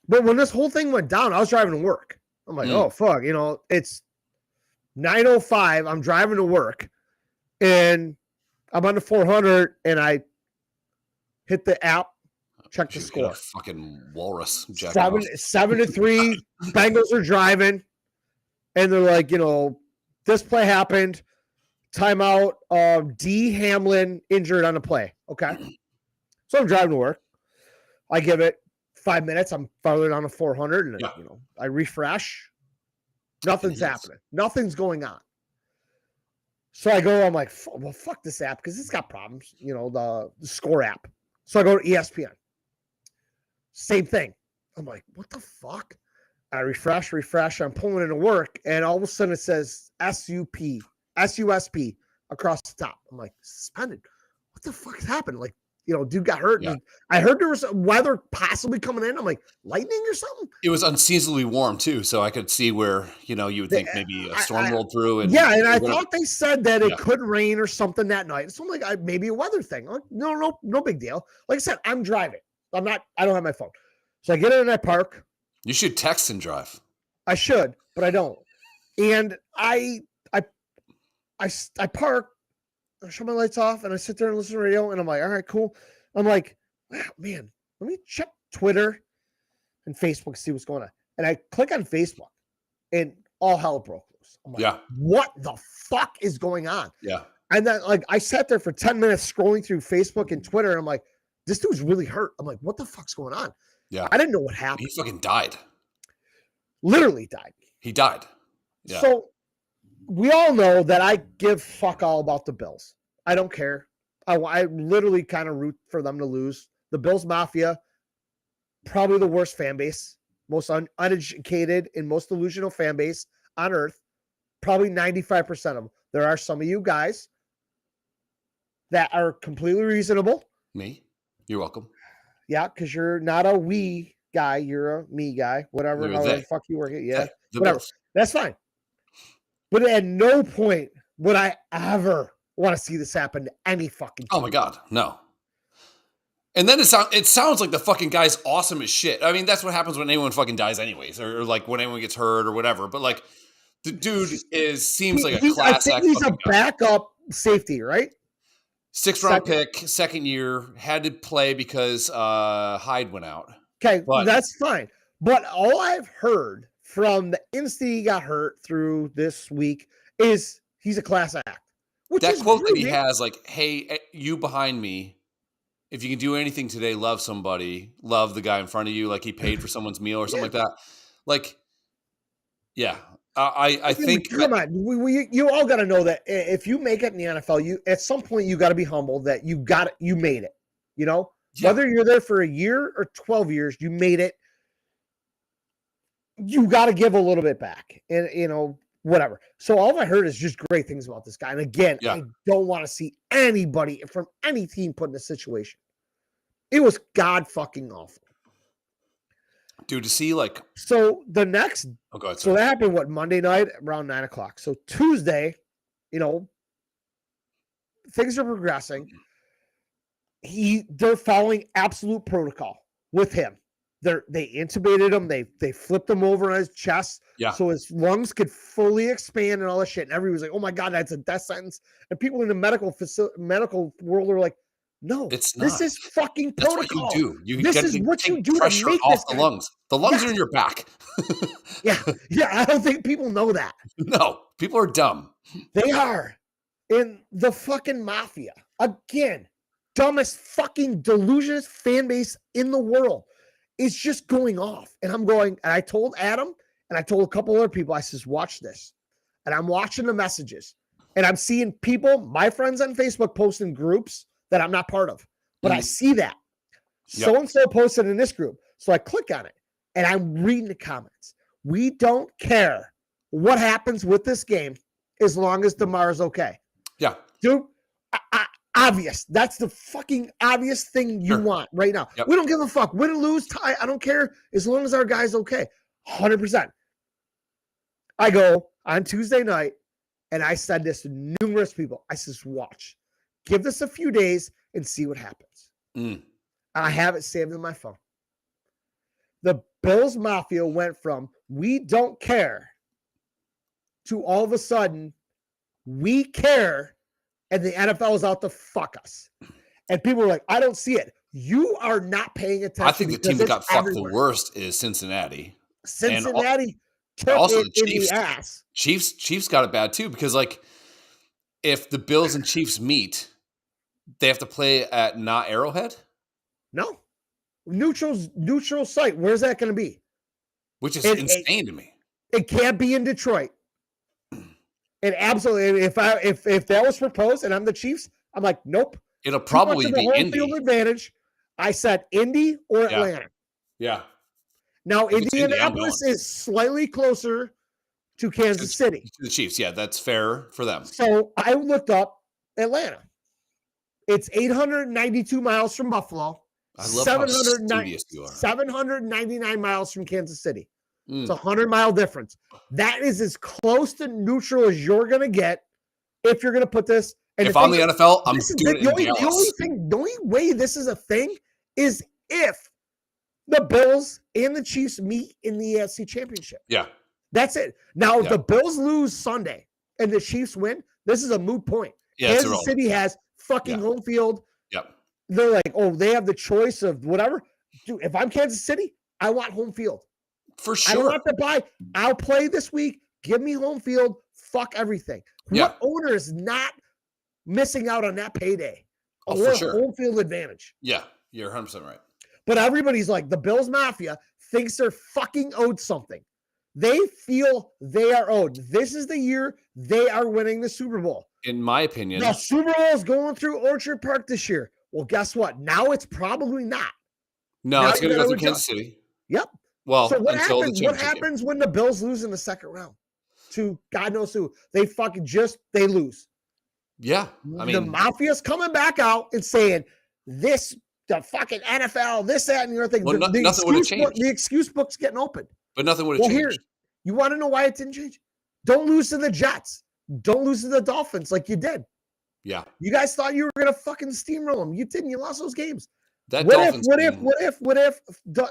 when this whole thing went down, I was driving to work. I'm like, oh fuck, it's 9:05. I'm driving to work, and I'm on the 400, and I hit the app, check the score. Fucking walrus. 7-3. Bengals are driving, and they're like, this play happened. Timeout. D. Hamlin injured on a play. Okay, so I'm driving to work. I give it 5 minutes. I'm farther on a 400, and I refresh. Nothing's happening. Nothing's going on. So I go, I'm like, well, fuck this app because it's got problems, the score app. So I go to ESPN. Same thing. I'm like, what the fuck? I refresh. I'm pulling into work, and all of a sudden it says SUSP across the top. I'm like, suspended. What the fuck has happened? Like, dude got hurt. Yeah. I heard there was weather possibly coming in. I'm like, lightning or something? It was unseasonably warm too, so I could see where, you would think maybe a storm rolled through. And I thought they said that it could rain or something that night. So I'm like, maybe a weather thing. I'm like, no big deal. Like I said, I'm driving. I don't have my phone. So I get in and I park. You should text and drive. I should, but I don't. And I park, I shut my lights off, and I sit there and listen to radio, and I'm like, all right, cool. I'm like, wow, man, let me check Twitter and Facebook, see what's going on. And I click on Facebook, and all hell broke loose. I'm like, what the fuck is going on? Yeah. And then, I sat there for 10 minutes scrolling through Facebook and Twitter, and I'm like, this dude's really hurt. I'm like, what the fuck's going on? Yeah. I didn't know what happened. He fucking died. Literally died. He died. Yeah. So we all know that I give fuck all about the Bills. I don't care. I literally kind of root for them to lose. The Bills Mafia, probably the worst fan base, most uneducated and most delusional fan base on earth. Probably 95% of them. There are some of you guys that are completely reasonable. Me? You're welcome. Yeah, because you're not a we guy. You're a me guy. Whatever. However the fuck you work it. Yeah. Whatever. Bills. That's fine. But at no point would I ever want to see this happen to any fucking team. Oh my God, no. And then it sounds like the fucking guy's awesome as shit. I mean, that's what happens when anyone fucking dies anyways, or like when anyone gets hurt or whatever. But like the dude seems like a class act. I think he's a backup safety, right? 6th round pick, second year, had to play because Hyde went out. Okay, that's fine. But all I've heard from the instant he got hurt through this week is he's a class act. That quote that he has, like, hey, you behind me, if you can do anything today, love somebody, love the guy in front of you, like he paid for someone's meal or something like that. Like, yeah. I think. Come on, you all got to know that if you make it in the NFL, you at some point you got to be humble that you made it. Whether you're there for a year or 12 years, you made it. You got to give a little bit back, and whatever. So all I heard is just great things about this guy. And again, I don't want to see anybody from any team put in a situation. It was god fucking awful. Dude, to see like so the next go ahead, so that happened Monday night around 9:00. So Tuesday, things are progressing. They're following absolute protocol with him. They intubated him, they flipped him over on his chest so his lungs could fully expand and all that shit. And everybody was like, oh my God, that's a death sentence. And people in the medical world are like, no, it's not. This is fucking protocol. That's what you do. This is what you do pressure to make off this the lungs. The lungs are in your back. Yeah. I don't think people know that. No, people are dumb. They are. In the fucking mafia. Again, dumbest fucking delusionist fan base in the world. It's just going off. And I told Adam and I told a couple other people, I says, watch this. And I'm watching the messages. And I'm seeing people, my friends on Facebook, posting groups that I'm not part of. But I see that. So-and-so posted in this group. So I click on it. And I'm reading the comments. We don't care what happens with this game as long as Damar's okay. Yeah. Dude, obvious. That's the fucking obvious thing you want right now. Yep. We don't give a fuck. Win or lose, tie. I don't care as long as our guy's okay. 100%. I go on Tuesday night, and I said this to numerous people. I says, watch. Give this a few days and see what happens. I have it saved in my phone. The Bills Mafia went from we don't care to all of a sudden we care and the NFL is out to fuck us. And people are like, I don't see it. You are not paying attention. I think the team that got fucked the worst is Cincinnati. Cincinnati took also it the Chiefs, in the ass. Chiefs got it bad too because like if the Bills and Chiefs meet, they have to play at not Arrowhead? No. Neutral site. Where's that going to be? Which is insane to me. It can't be in Detroit. And absolutely, if that was proposed and I'm the Chiefs, I'm like, nope. It'll probably be home Indy. field advantage. I said Indy or Atlanta. Yeah. Now, If it's Indy, Indianapolis is slightly closer to Kansas City. To the Chiefs, yeah, that's fair for them. So I looked up Atlanta. It's 892 miles from Buffalo. I love how studious you are. 799 miles from Kansas City. It's a 100-mile difference. That is as close to neutral as you're going to get if you're going to put this. And if I'm the NFL, I'm doing it in Dallas. The only way this is a thing is if the Bills and the Chiefs meet in the AFC Championship. Yeah. That's it. Now, if the Bills lose Sunday and the Chiefs win, this is a moot point. Yeah, Kansas City has fucking home field. Yep. They're like, oh, they have the choice of whatever. Dude, if I'm Kansas City, I want home field. For sure. I don't have to buy. I'll play this week. Give me home field. Fuck everything. What owner is not missing out on that payday? Oh, for sure. Home field advantage. Yeah, you're 100% right. But everybody's like, the Bills Mafia thinks they're fucking owed something. They feel they are owed. This is the year they are winning the Super Bowl. In my opinion. The Super Bowl is going through Orchard Park this year. Well, guess what? Now it's probably not. No, now it's going to go through Kansas City. Yep. Well, so what happens when the Bills lose in the second round? To God knows who. They fucking they lose. Yeah. I mean, the Mafia's coming back out and saying the fucking NFL, this, that, and the other thing. Well, nothing would have changed. The excuse book's getting open. But nothing would have changed. Here, you want to know why it didn't change? Don't lose to the Jets. Don't lose to the Dolphins like you did. Yeah. You guys thought you were going to fucking steamroll them. You didn't. You lost those games. That what Dolphins if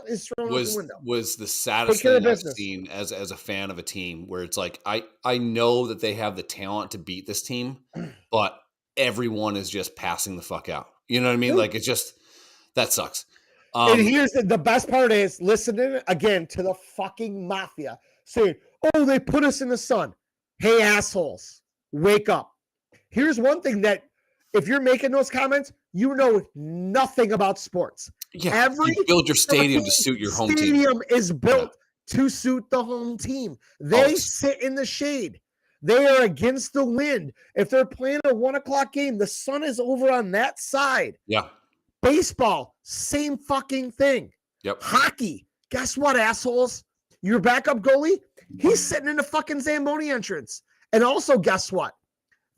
is thrown out the window? Was the saddest thing I've seen as a fan of a team where it's like, I know that they have the talent to beat this team, but everyone is just passing the fuck out. You know what I mean? Like, it's just, that sucks. And here's the best part is listening again to the fucking Mafia saying, oh, they put us in the sun. Hey, assholes, wake up. Here's one thing that if you're making those comments, you know nothing about sports. Yeah, you build your stadium to suit your home team. Stadium is built to suit the home team. They sit in the shade. They are against the wind. If they're playing a 1:00 game, the sun is over on that side. Yeah. Baseball, same fucking thing. Yep. Hockey, guess what, assholes? Your backup goalie, he's sitting in the fucking Zamboni entrance. And also, guess what?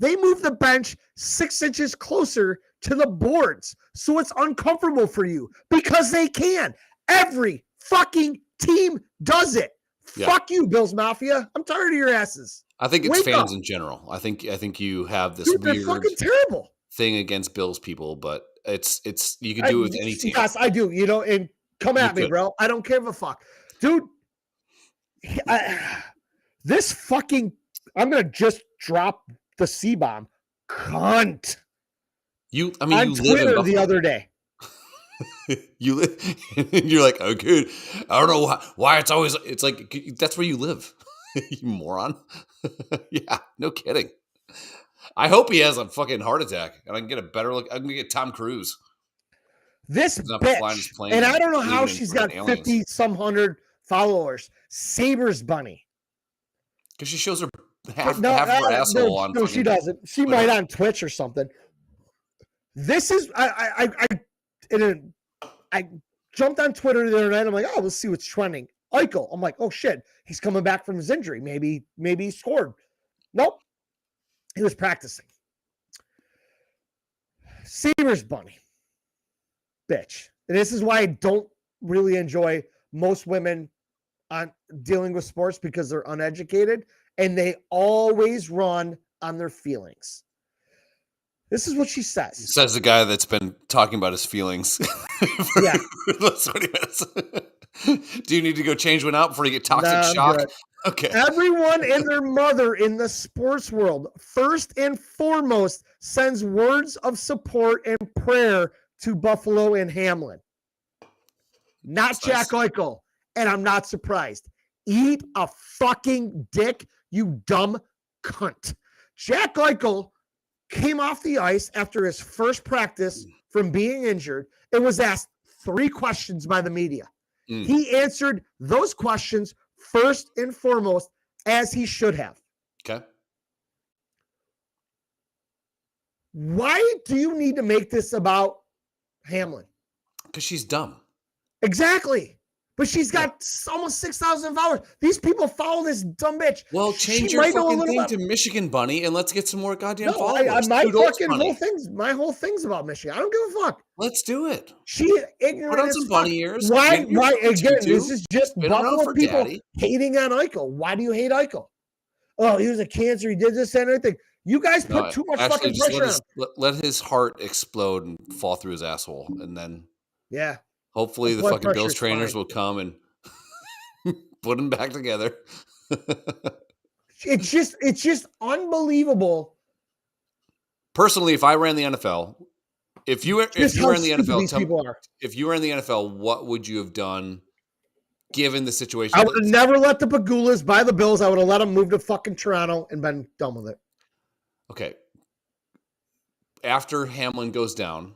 They move the bench 6 inches closer to the boards. So it's uncomfortable for you because they can. Every fucking team does it. Yeah. Fuck you, Bills Mafia. I'm tired of your asses. I think it's fans in general. I think you have this weird fucking terrible thing against Bills people, but it's you can do it with any team. Yes, I do. You know, and come at me, bro. I don't give a fuck. Dude, this fucking I'm gonna just drop the C-bomb. Cunt. You on live Twitter the other day. You live, and you're like, oh, good. I don't know why it's always. It's like that's where you live, you moron. Yeah, no kidding. I hope he has a fucking heart attack, and I can get a better look. I can get Tom Cruise. This bitch, and I don't know how she's got 50 some 100 followers. Saber's bunny. Because she shows her half of her asshole on. No, she doesn't. She might on Twitch or something. This is I jumped on Twitter the other night. I'm like, oh, let's see what's trending. Eichel. I'm like, oh shit, he's coming back from his injury. Maybe he scored. Nope, he was practicing. Saber's bunny, bitch. And this is why I don't really enjoy most women on dealing with sports because they're uneducated and they always run on their feelings. This is what she says. Says the guy that's been talking about his feelings for the last 20 minutes. Do you need to go change one out before you get toxic shock? Good. Okay. Everyone and their mother in the sports world, first and foremost, sends words of support and prayer to Buffalo and Hamlin. Not Jack Eichel. And I'm not surprised. Eat a fucking dick, you dumb cunt. Jack Eichel came off the ice after his first practice from being injured and was asked 3 questions by the media. He answered those questions first and foremost as he should have. Okay. Why do you need to make this about Hamlin? Because she's dumb. Exactly. But she's got almost 6,000 followers. These people follow this dumb bitch. Well, change your fucking thing to Michigan Bunny and let's get some more goddamn followers. My whole thing's about Michigan. I don't give a fuck. Let's do it. She is ignorant. Put on some bunny ears. Why? Again, this is just Buffalo people daddy. hating on Eichel. Why do you hate Eichel? Oh, he was a cancer. He did this and everything. You guys put too much fucking pressure on him. Let his heart explode and fall through his asshole, and then hopefully the fucking Bills trainers will come and put him back together. It's just unbelievable. Personally, if I ran the NFL, if you were in the NFL, if you were in the NFL, what would you have done given the situation? I would have never let the Pagulas buy the Bills. I would have let them move to fucking Toronto and been done with it. Okay. After Hamlin goes down,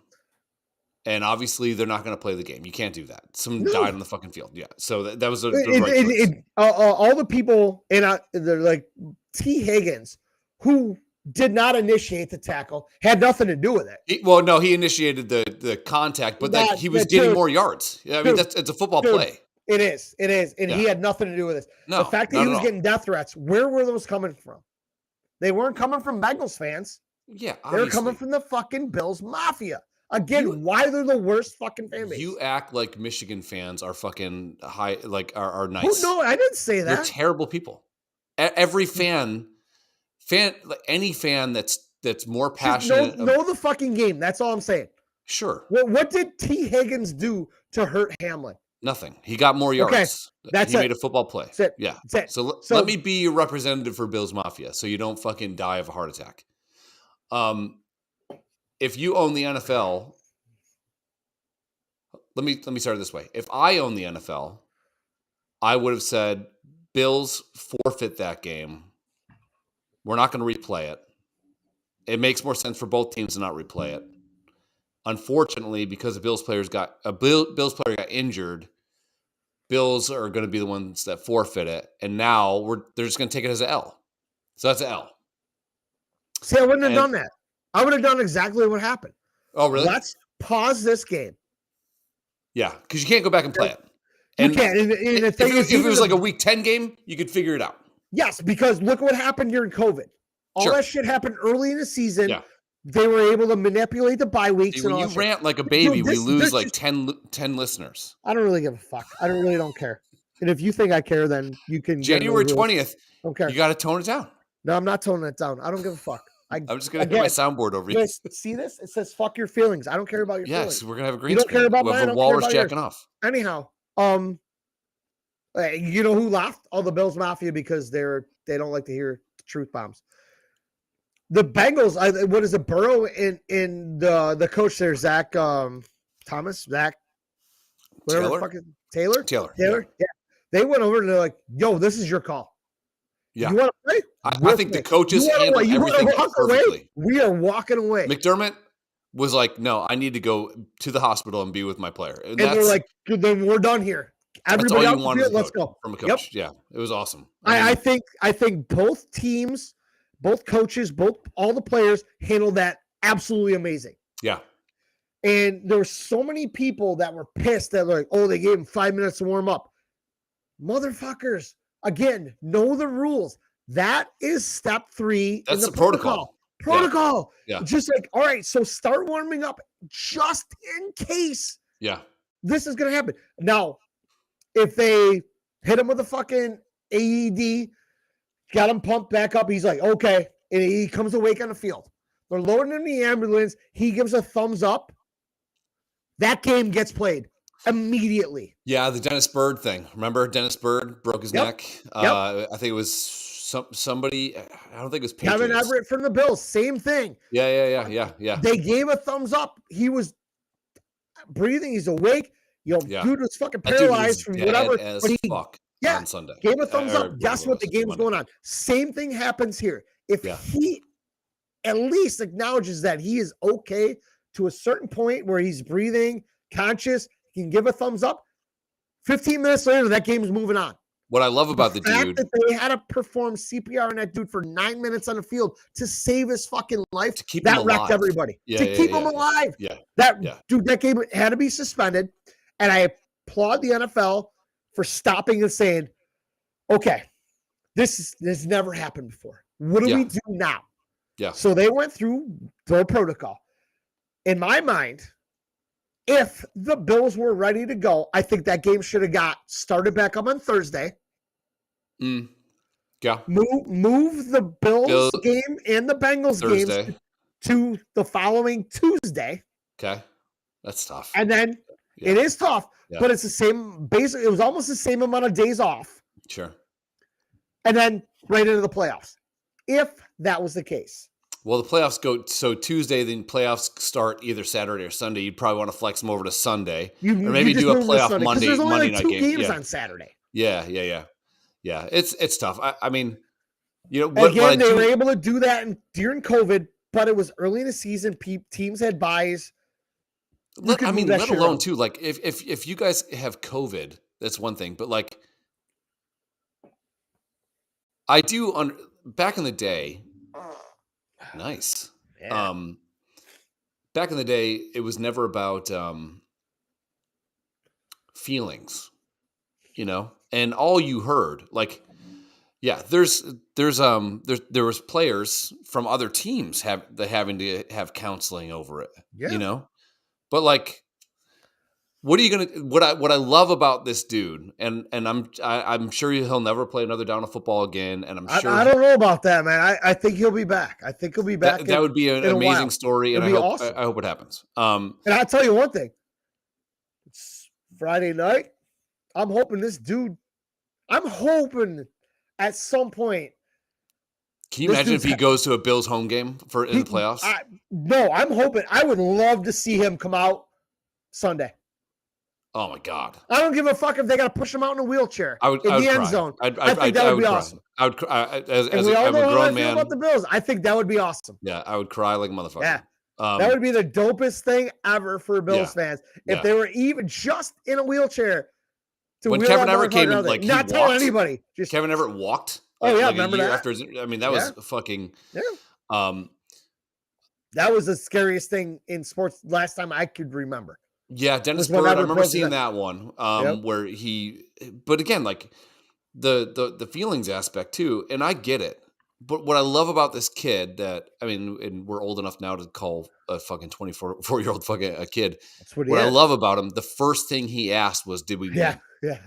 and obviously they're not going to play the game. You can't do that. Someone died on the fucking field. Yeah. So that was the right choice. All the people, and they're like T. Higgins, who did not initiate the tackle, had nothing to do with it. He initiated the contact, but he was getting more yards. Yeah, I mean, it's a football play. It is. And he had nothing to do with this. No, the fact that he was getting death threats, where were those coming from? They weren't coming from Bengals fans. Yeah, obviously. They were coming from the fucking Bills Mafia. Again, why they're the worst fucking fan base. You act like Michigan fans are fucking high, like are nice. Oh, no, I didn't say that. They're terrible people. Every fan, like any fan that's more passionate. Know the fucking game. That's all I'm saying. Sure. What did T. Higgins do to hurt Hamlin? Nothing. He got more yards. Okay, he made a football play. That's it. Yeah. That's it. So let me be your representative for Bills Mafia, so you don't fucking die of a heart attack. If you own the NFL, let me start it this way. If I own the NFL, I would have said, Bills forfeit that game. We're not going to replay it. It makes more sense for both teams to not replay it. Unfortunately, because a Bills player got injured, Bills are going to be the ones that forfeit it, and now they're just going to take it as an L. So that's an L. See, I wouldn't have done that. I would have done exactly what happened. Oh, really? Let's pause this game. Yeah, because you can't go back and play it. And you can't. And the thing if it was like a Week 10 game, you could figure it out. Yes, because look what happened during COVID. All that shit happened early in the season. Yeah. They were able to manipulate the bye weeks. See, when you rant like a baby, we lose like 10 listeners. I don't really give a fuck. I really don't care. And if you think I care, then you can. January 20th. Okay. You got to tone it down. No, I'm not toning it down. I don't give a fuck. I'm just going to get my soundboard over you. See this? It says "fuck your feelings." I don't care about your feelings. Yes, we're going to have a green screen. You don't care about mine. A walrus jacking off. Anyhow, you know who laughed? All the Bills Mafia, because they don't like to hear truth bombs. The Bengals, what is it? Burrow and the coach there, Zach Thomas, Zach, whatever the fuck is Taylor. Yeah. They went over and they're like, "Yo, this is your call. Yeah, you want to play? I think the coaches handle everything perfectly. We are walking away." McDermott was like, "No, I need to go to the hospital and be with my player." And they're like, "Then we're done here. Everybody else, let's go." From a coach, yeah, it was awesome. I think both teams, both coaches, all the players handled that absolutely amazing. Yeah. And there were so many people that were pissed that like, oh, they gave him 5 minutes to warm up. Motherfuckers. Again, know the rules. That is step 3. That's the protocol. Protocol. Yeah. Just like, all right, so start warming up just in case. Yeah. This is going to happen. Now, if they hit him with a fucking AED, got him pumped back up, he's like, okay. And he comes awake on the field. They're loading him in the ambulance. He gives a thumbs up. That game gets played immediately. Yeah, the Dennis Bird thing. Remember Dennis Bird broke his neck? I think it was somebody. I don't think it was Patriots. Kevin Everett from the Bills. Same thing. Yeah. They gave a thumbs up. He was breathing. He's awake. Dude was fucking paralyzed from whatever. On Sunday. Gave a thumbs up. Guess what? The game's going on. Same thing happens here. If he at least acknowledges that he is okay to a certain point where he's breathing, conscious, he can give a thumbs up. 15 minutes later, that game is moving on. What I love about the fact dude, that they had to perform CPR on that dude for 9 minutes on the field to save his fucking life, to keep that him wrecked alive. everybody. Yeah, to keep him alive. Yeah. Dude, that game had to be suspended. And I applaud the NFL for stopping and saying, okay, this has never happened before. What do we do now? Yeah. So they went through their protocol. In my mind, if the Bills were ready to go, I think that game should have got started back up on Thursday. Yeah. Move the Bills game and the Bengals Thursday. games to the following Tuesday. Okay. That's tough. And then it is tough, but it's the same. Basically, it was almost the same amount of days off. Sure. And then right into the playoffs, if that was the case. Well, the playoffs go so Tuesday, then playoffs start either Saturday or Sunday. You'd probably want to flex them over to Sunday, or maybe do a playoff Monday. There's only Monday like night two game. games on Saturday. Yeah. It's tough. I mean, you know, they were able to do that during COVID, but it was early in the season. Teams had buys. Let alone too, like if you guys have COVID, that's one thing. But like, I do back in the day. Nice. Yeah. Back in the day, it was never about feelings, you know. And all you heard, like, yeah, there was players from other teams having to have counseling over it, you know. But like, what are you gonna? What I love about this dude, and I'm sure he'll never play another down of football again. And I'm sure I don't know about that, man. I think he'll be back. I think he'll be back. That would be an amazing story, and I hope it happens. And I'll tell you one thing. It's Friday night. I'm hoping this dude. I'm hoping at some point. Can you imagine if he goes to a Bills home game in the playoffs? No, I'm hoping. I would love to see him come out Sunday. Oh my God! I don't give a fuck if they got to push him out in a wheelchair in the end zone. I think that would be awesome. I would cry as we all I'm know a how I grown feel man about the Bills. I think that would be awesome. Yeah, I would cry like a motherfucker. Yeah, that would be the dopest thing ever for Bills fans if they were even just in a wheelchair. When Kevin Everett came in, like not telling anybody. Just Kevin Everett walked. Remember that? After I mean, that was fucking. Yeah. That was the scariest thing in sports last time I could remember. Yeah, Dennis Bird. I remember seeing that one where he. But again, like the feelings aspect too, and I get it. But what I love about this kid that I mean, and we're old enough now to call a fucking 24-year-old fucking a kid. That's what I love about him. The first thing he asked was, "Did we win?" Yeah.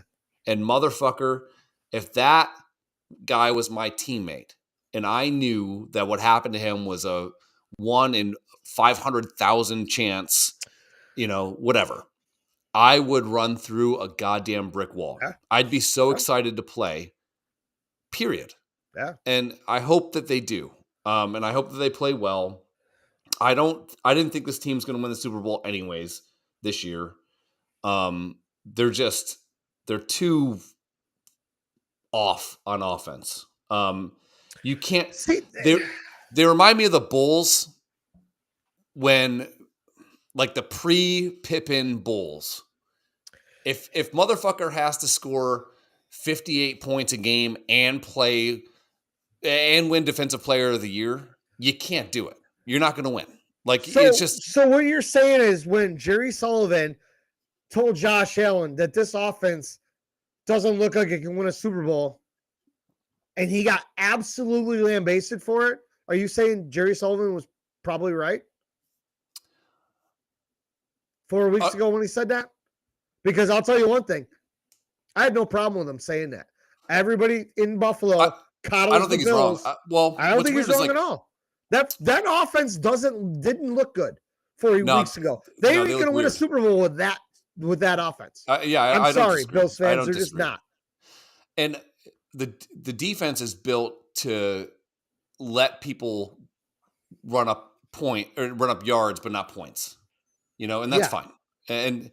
And motherfucker, if that guy was my teammate, and I knew that what happened to him was a 1 in 500,000 chance, you know, whatever, I would run through a goddamn brick wall. Yeah. I'd be so excited to play. Period. Yeah. And I hope that they do. And I hope that they play well. I didn't think this team's going to win the Super Bowl anyways this year. They're too off on offense. You can't see. They remind me of the Bulls when, like the pre-Pippen Bulls. If motherfucker has to score 58 points a game and play and win Defensive Player of the Year, you can't do it. You're not going to win. Like it's just. So what you're saying is when Jerry Sullivan told Josh Allen that this offense doesn't look like it can win a Super Bowl, and he got absolutely lambasted for it, are you saying Jerry Sullivan was probably right 4 weeks ago when he said that? Because I'll tell you one thing. I had no problem with him saying that. Everybody in Buffalo coddles I don't think the Bills. He's wrong. I don't think he's wrong at all. That offense didn't look good 4 weeks ago. They ain't going to win a Super Bowl with that offense. I'm sorry, Bills fans. They're just not. And the defense is built to let people run up yards, but not points. You know, and that's fine. And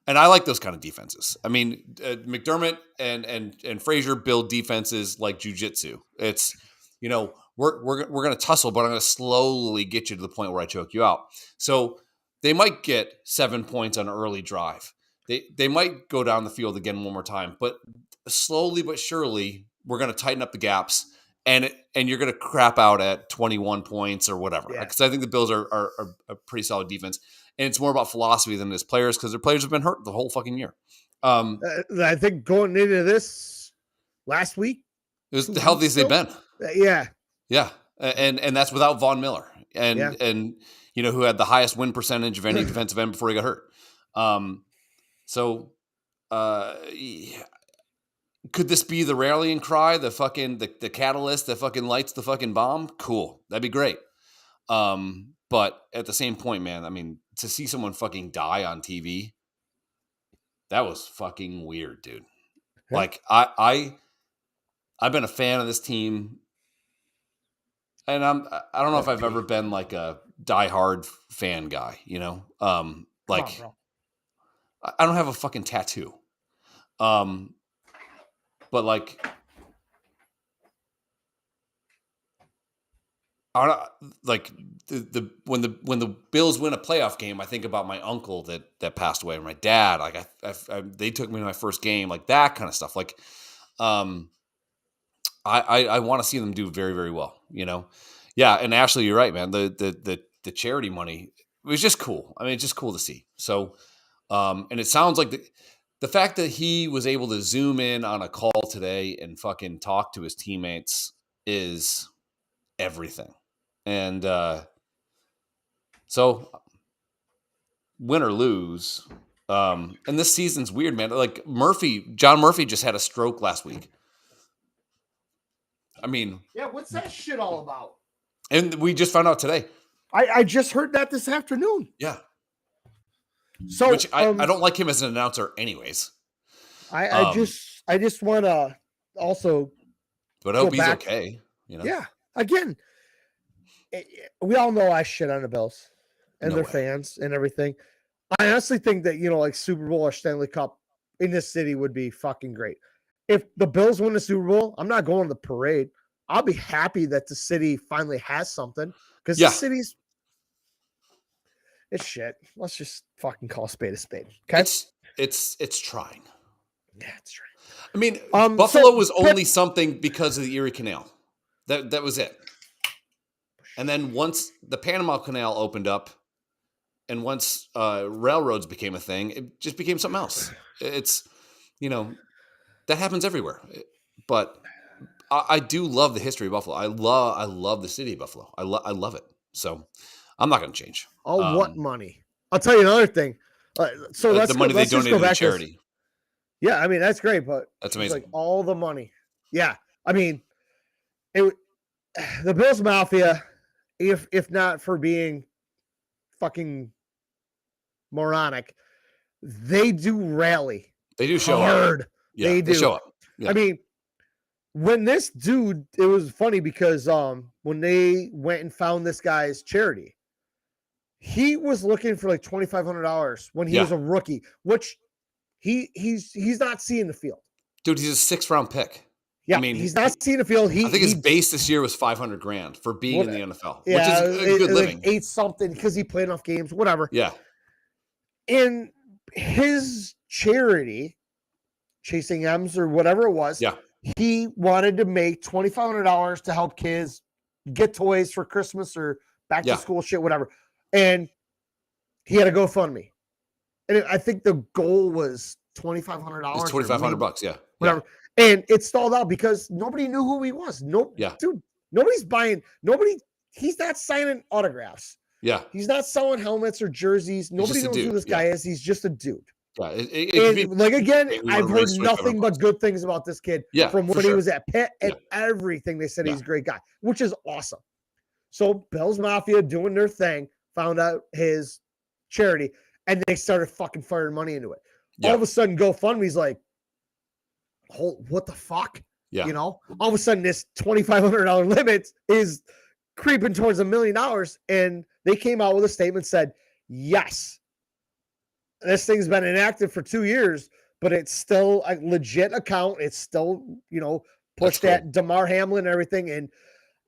I like those kind of defenses. I mean, McDermott and Frazier build defenses like jujitsu. It's, you know, we're going to tussle, but I'm going to slowly get you to the point where I choke you out. So they might get 7 points on an early drive. They might go down the field again one more time, but slowly but surely we're going to tighten up the gaps, and you're going to crap out at 21 points or whatever. Because I think the Bills are a pretty solid defense, and it's more about philosophy than it is players, because their players have been hurt the whole fucking year. I think going into this last week, it was the healthiest they've been. Yeah, and that's without Von Miller, and who had the highest win percentage of any defensive end before he got hurt. Could this be the rallying cry, the fucking the catalyst that fucking lights the fucking bomb? Cool, that'd be great. But at the same point, man, I mean, to see someone fucking die on TV, that was fucking weird, dude. Yeah. Like I've been a fan of this team, and I don't know if I've ever been like a diehard fan guy, like I don't have a fucking tattoo. But like, I don't like when the Bills win a playoff game, I think about my uncle that passed away, or my dad. Like they took me to my first game, like that kind of stuff. Like, I want to see them do very, very well. Yeah. And Ashley, you're right, man. The charity money, it was just cool. I mean, it's just cool to see. So, and it sounds like the fact that he was able to zoom in on a call today and fucking talk to his teammates is everything. And so win or lose, and this season's weird, man. Like John Murphy just had a stroke last week. I mean, yeah, what's that shit all about? And we just found out today. I just heard that this afternoon. Yeah. So which I don't like him as an announcer anyways. I just want to also, but I hope he's okay. Yeah. Again, we all know I shit on the Bills and their fans and everything. I honestly think that, like Super Bowl or Stanley Cup in this city would be fucking great. If the Bills win the Super Bowl, I'm not going to the parade. I'll be happy that the city finally has something, because the city's, it's shit. Let's just fucking call a spade a spade. Okay. It's trying. Yeah, it's trying. I mean, Buffalo was only something because of the Erie Canal. That was it. And then once the Panama Canal opened up, and once railroads became a thing, it just became something else. It's, that happens everywhere. But I do love the history of Buffalo. I love the city of Buffalo. I love it. So I'm not going to change. Oh, what money? I'll tell you another thing. So that's the money they donated to charity. Yeah, I mean, that's great, but that's amazing. Like all the money. Yeah, I mean, the Bills Mafia, if not for being fucking moronic, they do rally. They do show hard. Up. Yeah, they do show up. Yeah. I mean, when this dude, it was funny because when they went and found this guy's charity, he was looking for like $2,500 when he was a rookie, which he's not seeing the field. Dude, he's a 6th round pick. Yeah, I mean, he's not seeing the field. I think his base this year was $500,000 for being in the NFL, yeah, which is a good living. Like 8 something because he played enough games, whatever. Yeah. In his charity, Chasing M's or whatever it was, he wanted to make $2,500 to help kids get toys for Christmas or back to school shit, whatever. And he had a GoFundMe. And I think the goal was $2,500. It's $2,500, yeah. Whatever. Yeah. And it stalled out because nobody knew who he was. Dude, nobody's buying, he's not signing autographs. Yeah. He's not selling helmets or jerseys. Nobody knows who this guy is. He's just a dude. Yeah. I've heard nothing but good things about this kid from when he was at Pitt and everything. They said he's a great guy, which is awesome. So Bills Mafia doing their thing, found out his charity, and they started fucking firing money into it. Yeah. All of a sudden, GoFundMe's like, what the fuck? Yeah. All of a sudden, this $2,500 limit is creeping towards $1 million. And they came out with a statement said, yes, this thing's been inactive for 2 years, but it's still a legit account. It's still, pushed at DeMar Hamlin and everything. And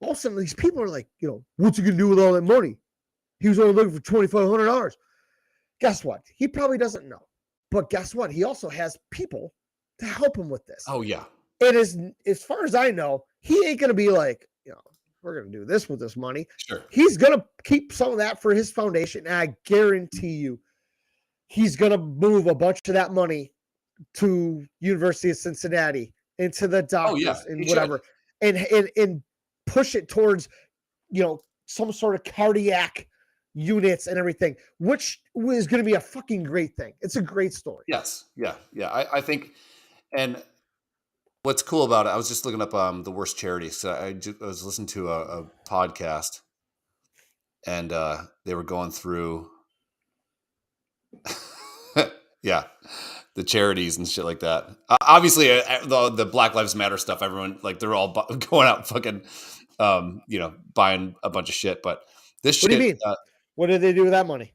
all of a sudden, these people are like, what's he going to do with all that money? He was only looking for $2,500. Guess what? He probably doesn't know. But guess what? He also has people to help him with this. Oh, yeah. It is, as far as I know, he ain't going to be like, we're going to do this with this money. Sure. He's going to keep some of that for his foundation. And I guarantee you, he's going to move a bunch of that money to University of Cincinnati, into the doctors and whatever, and push it towards, some sort of cardiac units and everything, which is going to be a fucking great thing. It's a great story. Yes. Yeah. Yeah. I think, and what's cool about it, I was just looking up the worst charities. So I was listening to a podcast, and they were going through, the charities and shit like that. Obviously, the Black Lives Matter stuff, everyone, like, they're all going out fucking, buying a bunch of shit. But this shit. What do you mean? What did they do with that money?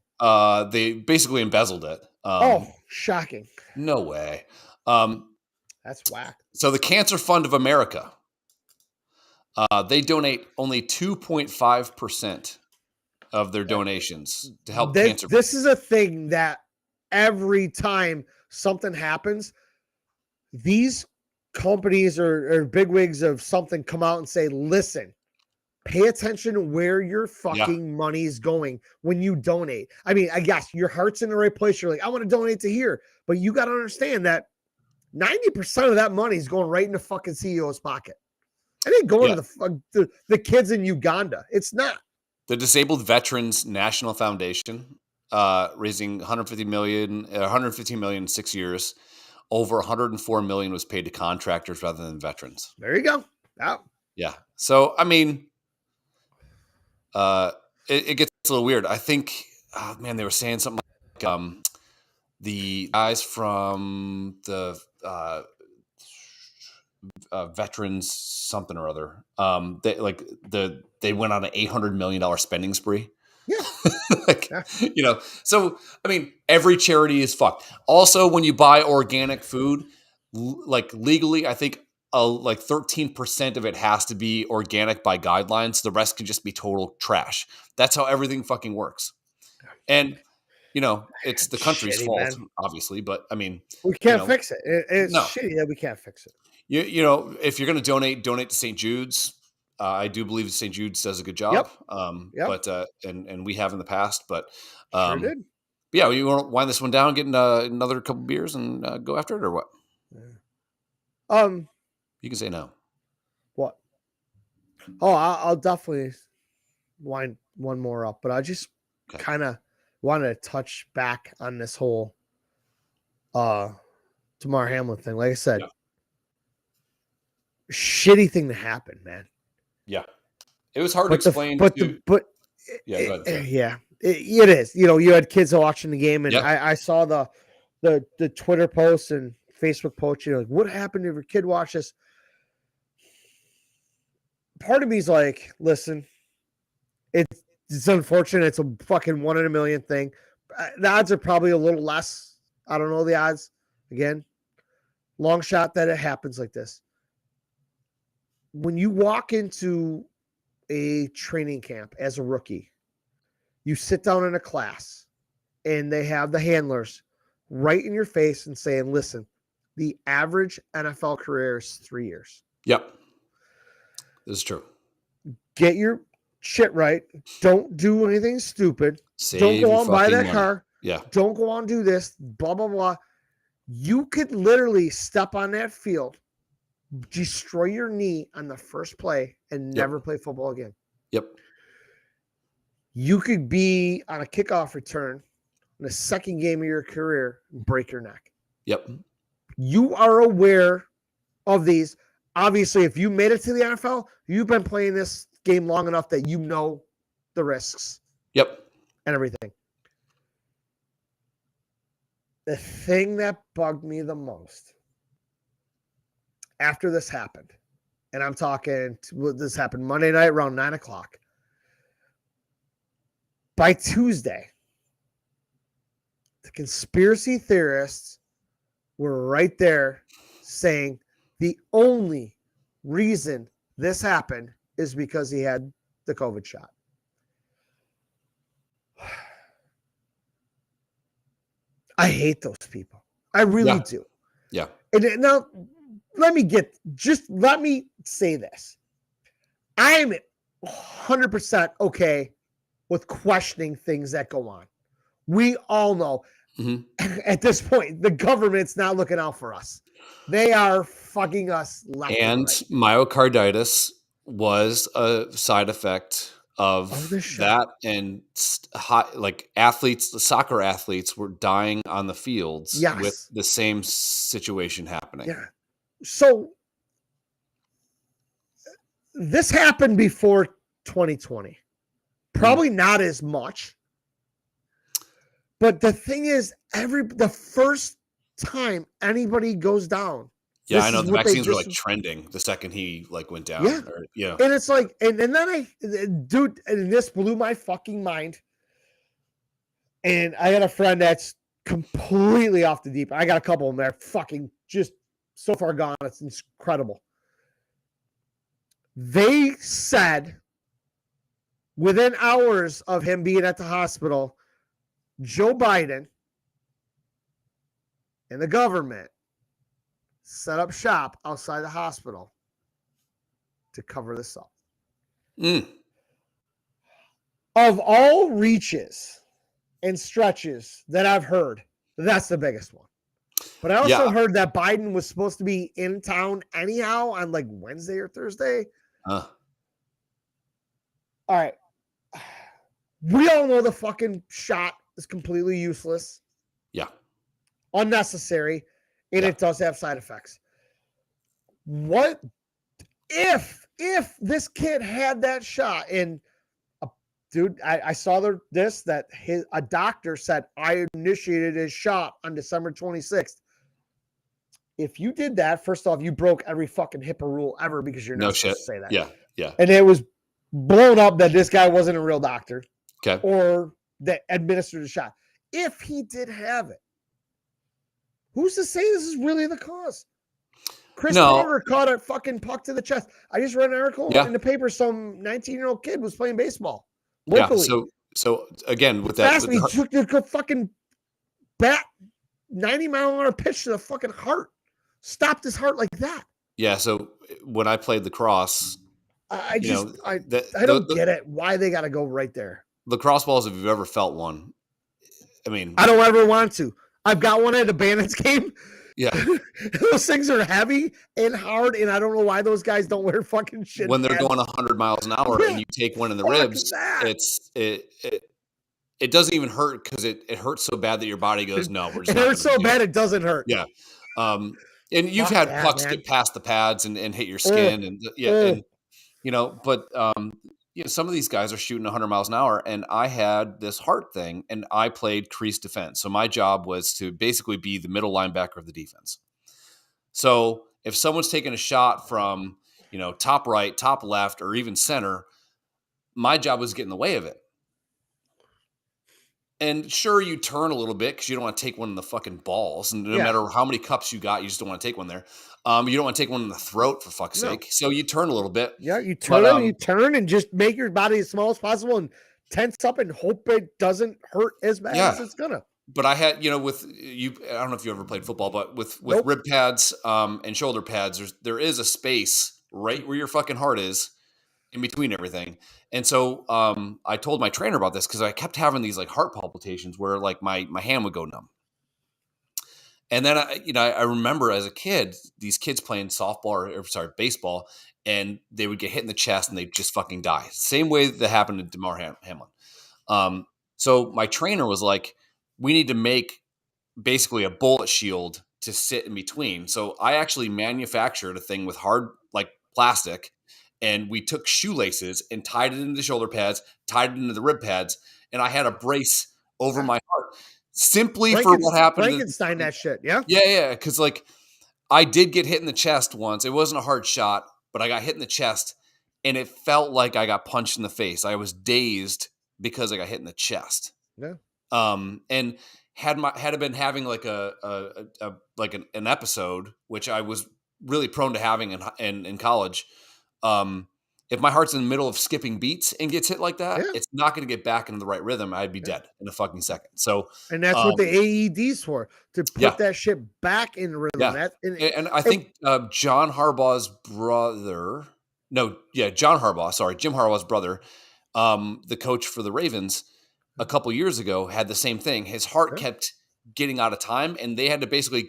They basically embezzled it. Shocking. No way. That's whack. So the Cancer Fund of America, they donate only 2.5% of their donations to help cancer. This is a thing that every time something happens, these companies or bigwigs of something come out and say, listen, pay attention to where your fucking money is going when you donate. I mean, I guess your heart's in the right place. You're like, I want to donate to here. But you got to understand that 90% of that money is going right in the fucking CEO's pocket. It ain't going to the kids in Uganda. It's not. The Disabled Veterans National Foundation, raising $115 million in 6 years. Over 104 million was paid to contractors rather than veterans. There you go. Yeah. So, I mean, it gets a little weird. I think, they were saying something like the guys from the veterans something or other. They went on an $800 million spending spree. Yeah. So, I mean, every charity is fucked. Also, when you buy organic food, legally, I think 13% of it has to be organic by guidelines. The rest can just be total trash. That's how everything fucking works. And, it's the country's fault, man. Obviously, but I mean, we can't fix it. It's shitty that we can't fix it. If you're going to donate to St. Jude's. I do believe St. Jude's does a good job. Yep. But and we have in the past, but sure did. Yeah, you want to wind this one down, get another couple beers, and go after it, or what? You can say no. What? Oh, I'll definitely wind one more up, but I just kind of wanted to touch back on this whole Damar Hamlin thing. Like I said, shitty thing to happen, man. Yeah, it was hard to explain. It is. You had kids watching the game, and I saw the Twitter posts and Facebook posts. Like, what happened if your kid watched this? Part of me is like, listen, it's unfortunate. It's a fucking 1 in a million thing. The odds are probably a little less. I don't know the odds. Again, long shot that it happens like this. When you walk into a training camp as a rookie, you sit down in a class and they have the handlers right in your face and saying, listen, the average NFL career is 3 years. Yep. This is true. Get your shit right. Don't do anything stupid. Don't go out and buy that car. Yeah. Don't go out and do this, blah, blah, blah. You could literally step on that field, destroy your knee on the first play, and never play football again. Yep. You could be on a kickoff return in the second game of your career and break your neck. Yep. You are aware of these. Obviously, if you made it to the NFL, you've been playing this game long enough that you know the risks. Yep. And everything. The thing that bugged me the most after this happened, and I'm talking, this happened Monday night around 9:00. By Tuesday, the conspiracy theorists were right there saying the only reason this happened is because he had the COVID shot. I hate those people. I really do. Yeah. And now, let me say this. I am 100% okay with questioning things that go on. We all know at this point, the government's not looking out for us. They are fucking us left and right. myocarditis was a side effect of this that, and soccer athletes were dying on the fields with the same situation happening. Yeah. So this happened before 2020. Probably not as much. But the thing is, the first time anybody goes down. Yeah, I know the vaccines were like trending the second he like went down. Yeah. And it's like, and then and this blew my fucking mind. And I had a friend that's completely off the deep. I got a couple of them that are fucking just so far gone. It's incredible. They said within hours of him being at the hospital, Joe Biden and the government set up shop outside the hospital to cover this up. Of all reaches and stretches that I've heard, that's the biggest one. But I also heard that Biden was supposed to be in town anyhow on like Wednesday or Thursday. All right. We all know the fucking shot is completely useless. Yeah. Unnecessary. And it does have side effects. What if this kid had that shot and dude, I saw that a doctor said I initiated his shot on December 26th. If you did that, first off, you broke every fucking HIPAA rule ever because you're not supposed to say that. Yeah. And it was blown up that this guy wasn't a real doctor. Okay. Or that administered the shot. If he did have it, who's to say this is really the cause? Chris Porter caught a fucking puck to the chest. I just read an article in the paper. Some 19-year-old kid was playing baseball locally. Yeah. So again, with that, he took the fucking bat 90-mile-an-hour pitch to the fucking heart. Stopped his heart like that. Yeah. So when I played lacrosse, I don't get it. Why they got to go right there? Lacrosse balls, if you've ever felt one, I mean, I don't ever want to. I've got one at a Bandits game. Yeah. Those things are heavy and hard, and I don't know why those guys don't wear fucking shit. When they're going 100 miles an hour and you take one in the ribs, it doesn't even hurt because it hurts so bad that your body goes, no, we're just it hurts so bad it doesn't hurt. Yeah. And you've had pucks get past the pads and hit your skin and but some of these guys are shooting 100 miles an hour, and I had this heart thing, and I played crease defense. So my job was to basically be the middle linebacker of the defense. So if someone's taking a shot from, top right, top left, or even center, my job was to get in the way of it. And sure, you turn a little bit because you don't want to take one in the fucking balls. And no matter how many cups you got, you just don't want to take one there. You don't want to take one in the throat, for fuck's sake. So you turn a little bit. Yeah, you turn and just make your body as small as possible and tense up and hope it doesn't hurt as bad as it's gonna. But I had, with you, I don't know if you ever played football, but with rib pads and shoulder pads, there is a space right where your fucking heart is in between everything. And so I told my trainer about this because I kept having these like heart palpitations where like my hand would go numb. And then I remember as a kid, these kids playing baseball, and they would get hit in the chest and they'd just fucking die. Same way that happened to DeMar Hamlin. So my trainer was like, we need to make basically a bullet shield to sit in between. So I actually manufactured a thing with hard like plastic, and we took shoelaces and tied it into the shoulder pads, tied it into the rib pads, and I had a brace over my heart. Simply for what happened. Frankenstein that shit, yeah? Yeah, because like I did get hit in the chest once. It wasn't a hard shot, but I got hit in the chest, and it felt like I got punched in the face. I was dazed because I got hit in the chest. Yeah. And had been having like an episode, which I was really prone to having in college. if my heart's in the middle of skipping beats and gets hit like that, Yeah. it's not going to get back into the right rhythm. I'd be dead in a fucking second. So, and that's what the AED's for, to put that shit back in rhythm. Yeah. And I think John Harbaugh's brother, Jim Harbaugh's brother, the coach for the Ravens a couple years ago had the same thing. His heart kept getting out of time, and they had to basically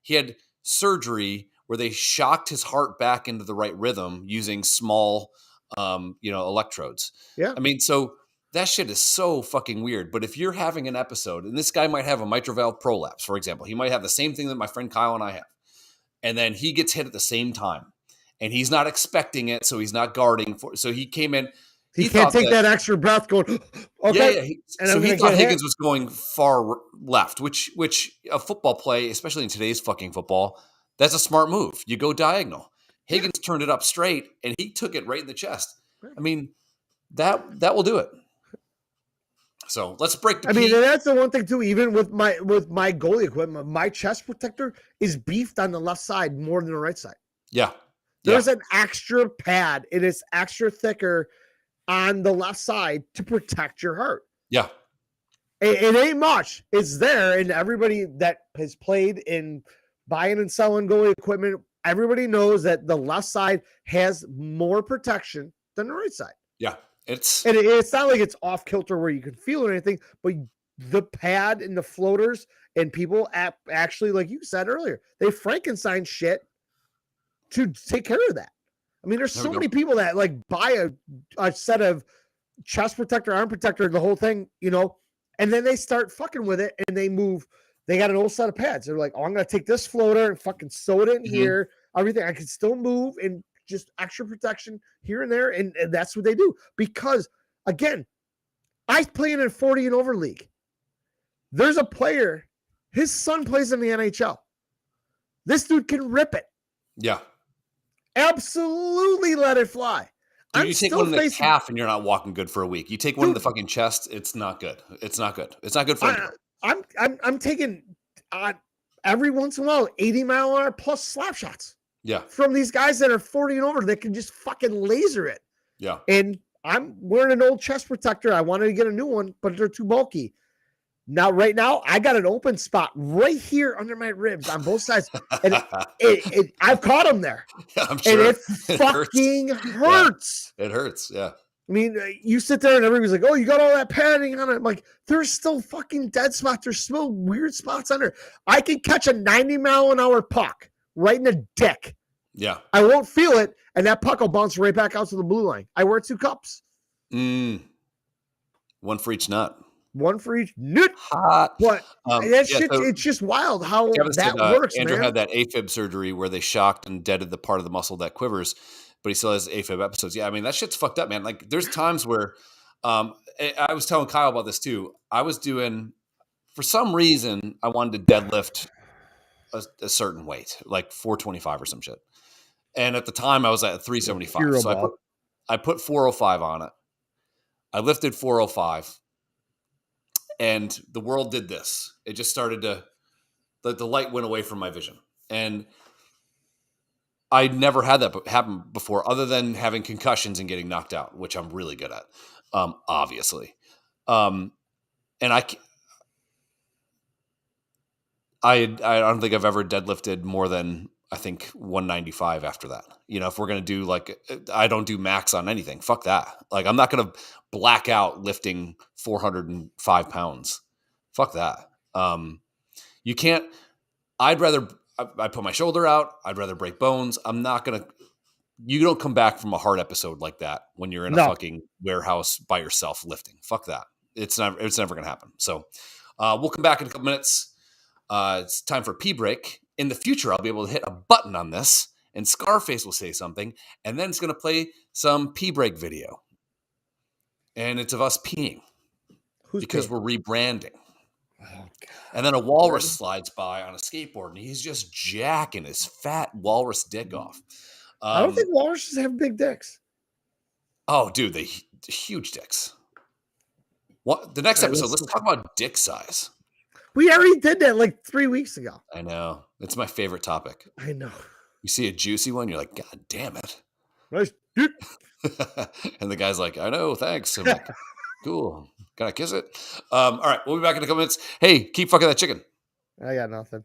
he had surgery where they shocked his heart back into the right rhythm using small, electrodes. Yeah. I mean, so that shit is so fucking weird. But if you're having an episode, and this guy might have a mitral valve prolapse, for example, he might have the same thing that my friend Kyle and I have. And then he gets hit at the same time, and he's not expecting it. So he's not guarding for, so he came in. He can't take that extra breath going, okay. Yeah. So he thought Higgins was going far left, which a football play, especially in today's fucking football, that's a smart move. You go diagonal. Higgins turned it up straight, and he took it right in the chest. I mean, that will do it. So let's break the I mean, and that's the one thing too. Even with my goalie equipment, my chest protector is beefed on the left side more than the right side. Yeah. There's an extra pad. It is extra thicker on the left side to protect your heart. Yeah. It ain't much. It's there, and everybody that has played in buying and selling goalie equipment, everybody knows that the left side has more protection than the right side. Yeah. It's not like it's off kilter where you can feel it or anything, but the pad and the floaters and people actually, like you said earlier, they Frankenstein shit to take care of that. I mean, there's so many people that like buy a set of chest protector, arm protector, the whole thing, and then they start fucking with it and they move. They got an old set of pads. They're like, oh, I'm going to take this floater and fucking sew it in here. Everything. I can still move and just extra protection here and there. And that's what they do. Because, again, I play in a 40 and over league. There's a player, his son plays in the NHL. This dude can rip it. Yeah. Absolutely let it fly. Dude, you take one in the calf and you're not walking good for a week. You take one in the fucking chest, it's not good. It's not good. It's not good for anyone. I'm taking every once in a while 80-mile-an-hour plus slap shots. Yeah. From these guys that are 40 and over that can just fucking laser it. Yeah. And I'm wearing an old chest protector. I wanted to get a new one, but they're too bulky. Right now, I got an open spot right here under my ribs on both sides. And I've caught them there. I'm sure. And it fucking hurts. Yeah. It hurts. Yeah. I mean, you sit there and everybody's like, oh, you got all that padding on it. I'm like, there's still fucking dead spots. There's still weird spots under. I can catch a 90-mile-an-hour puck right in the dick. Yeah. I won't feel it, and that puck will bounce right back out to the blue line. I wear 2 cups. One for each nut. One for each nut. Hot. But it's just wild how that works, Andrew man. had that AFib surgery where they shocked and deaded the part of the muscle that quivers, but he still has AFib episodes. Yeah, I mean, that shit's fucked up, man. Like, there's times where I was telling Kyle about this too. I was doing, for some reason, I wanted to deadlift a certain weight, like 425 or some shit. And at the time, I was at 375. So I put 405 on it. I lifted 405. And the world did this. It just started to, the light went away from my vision. And I'd never had that happen before, other than having concussions and getting knocked out, which I'm really good at, obviously. And I don't think I've ever deadlifted more than, I think, 195 after that. If we're going to do I don't do max on anything. Fuck that. Like, I'm not going to black out lifting 405 pounds. Fuck that. You can't, I put my shoulder out. I'd rather break bones. I'm not going to, you don't come back from a hard episode like that when you're in a fucking warehouse by yourself lifting. Fuck that. It's never going to happen. So we'll come back in a couple minutes. It's time for a pee break. In the future, I'll be able to hit a button on this and Scarface will say something, and then it's going to play some pee break video. And it's of us peeing because we're rebranding. Oh, God. And then a walrus slides by on a skateboard, and he's just jacking his fat walrus dick off. I don't think walruses have big dicks. Oh, dude, they huge dicks. What? The next episode, let's talk about dick size. We already did that like 3 weeks ago. I know. It's my favorite topic. I know. You see a juicy one, you're like, God damn it. And the guy's like, I know, thanks. I'm like, cool. Can I kiss it? All right, we'll be back in a couple minutes. Hey, keep fucking that chicken. I got nothing.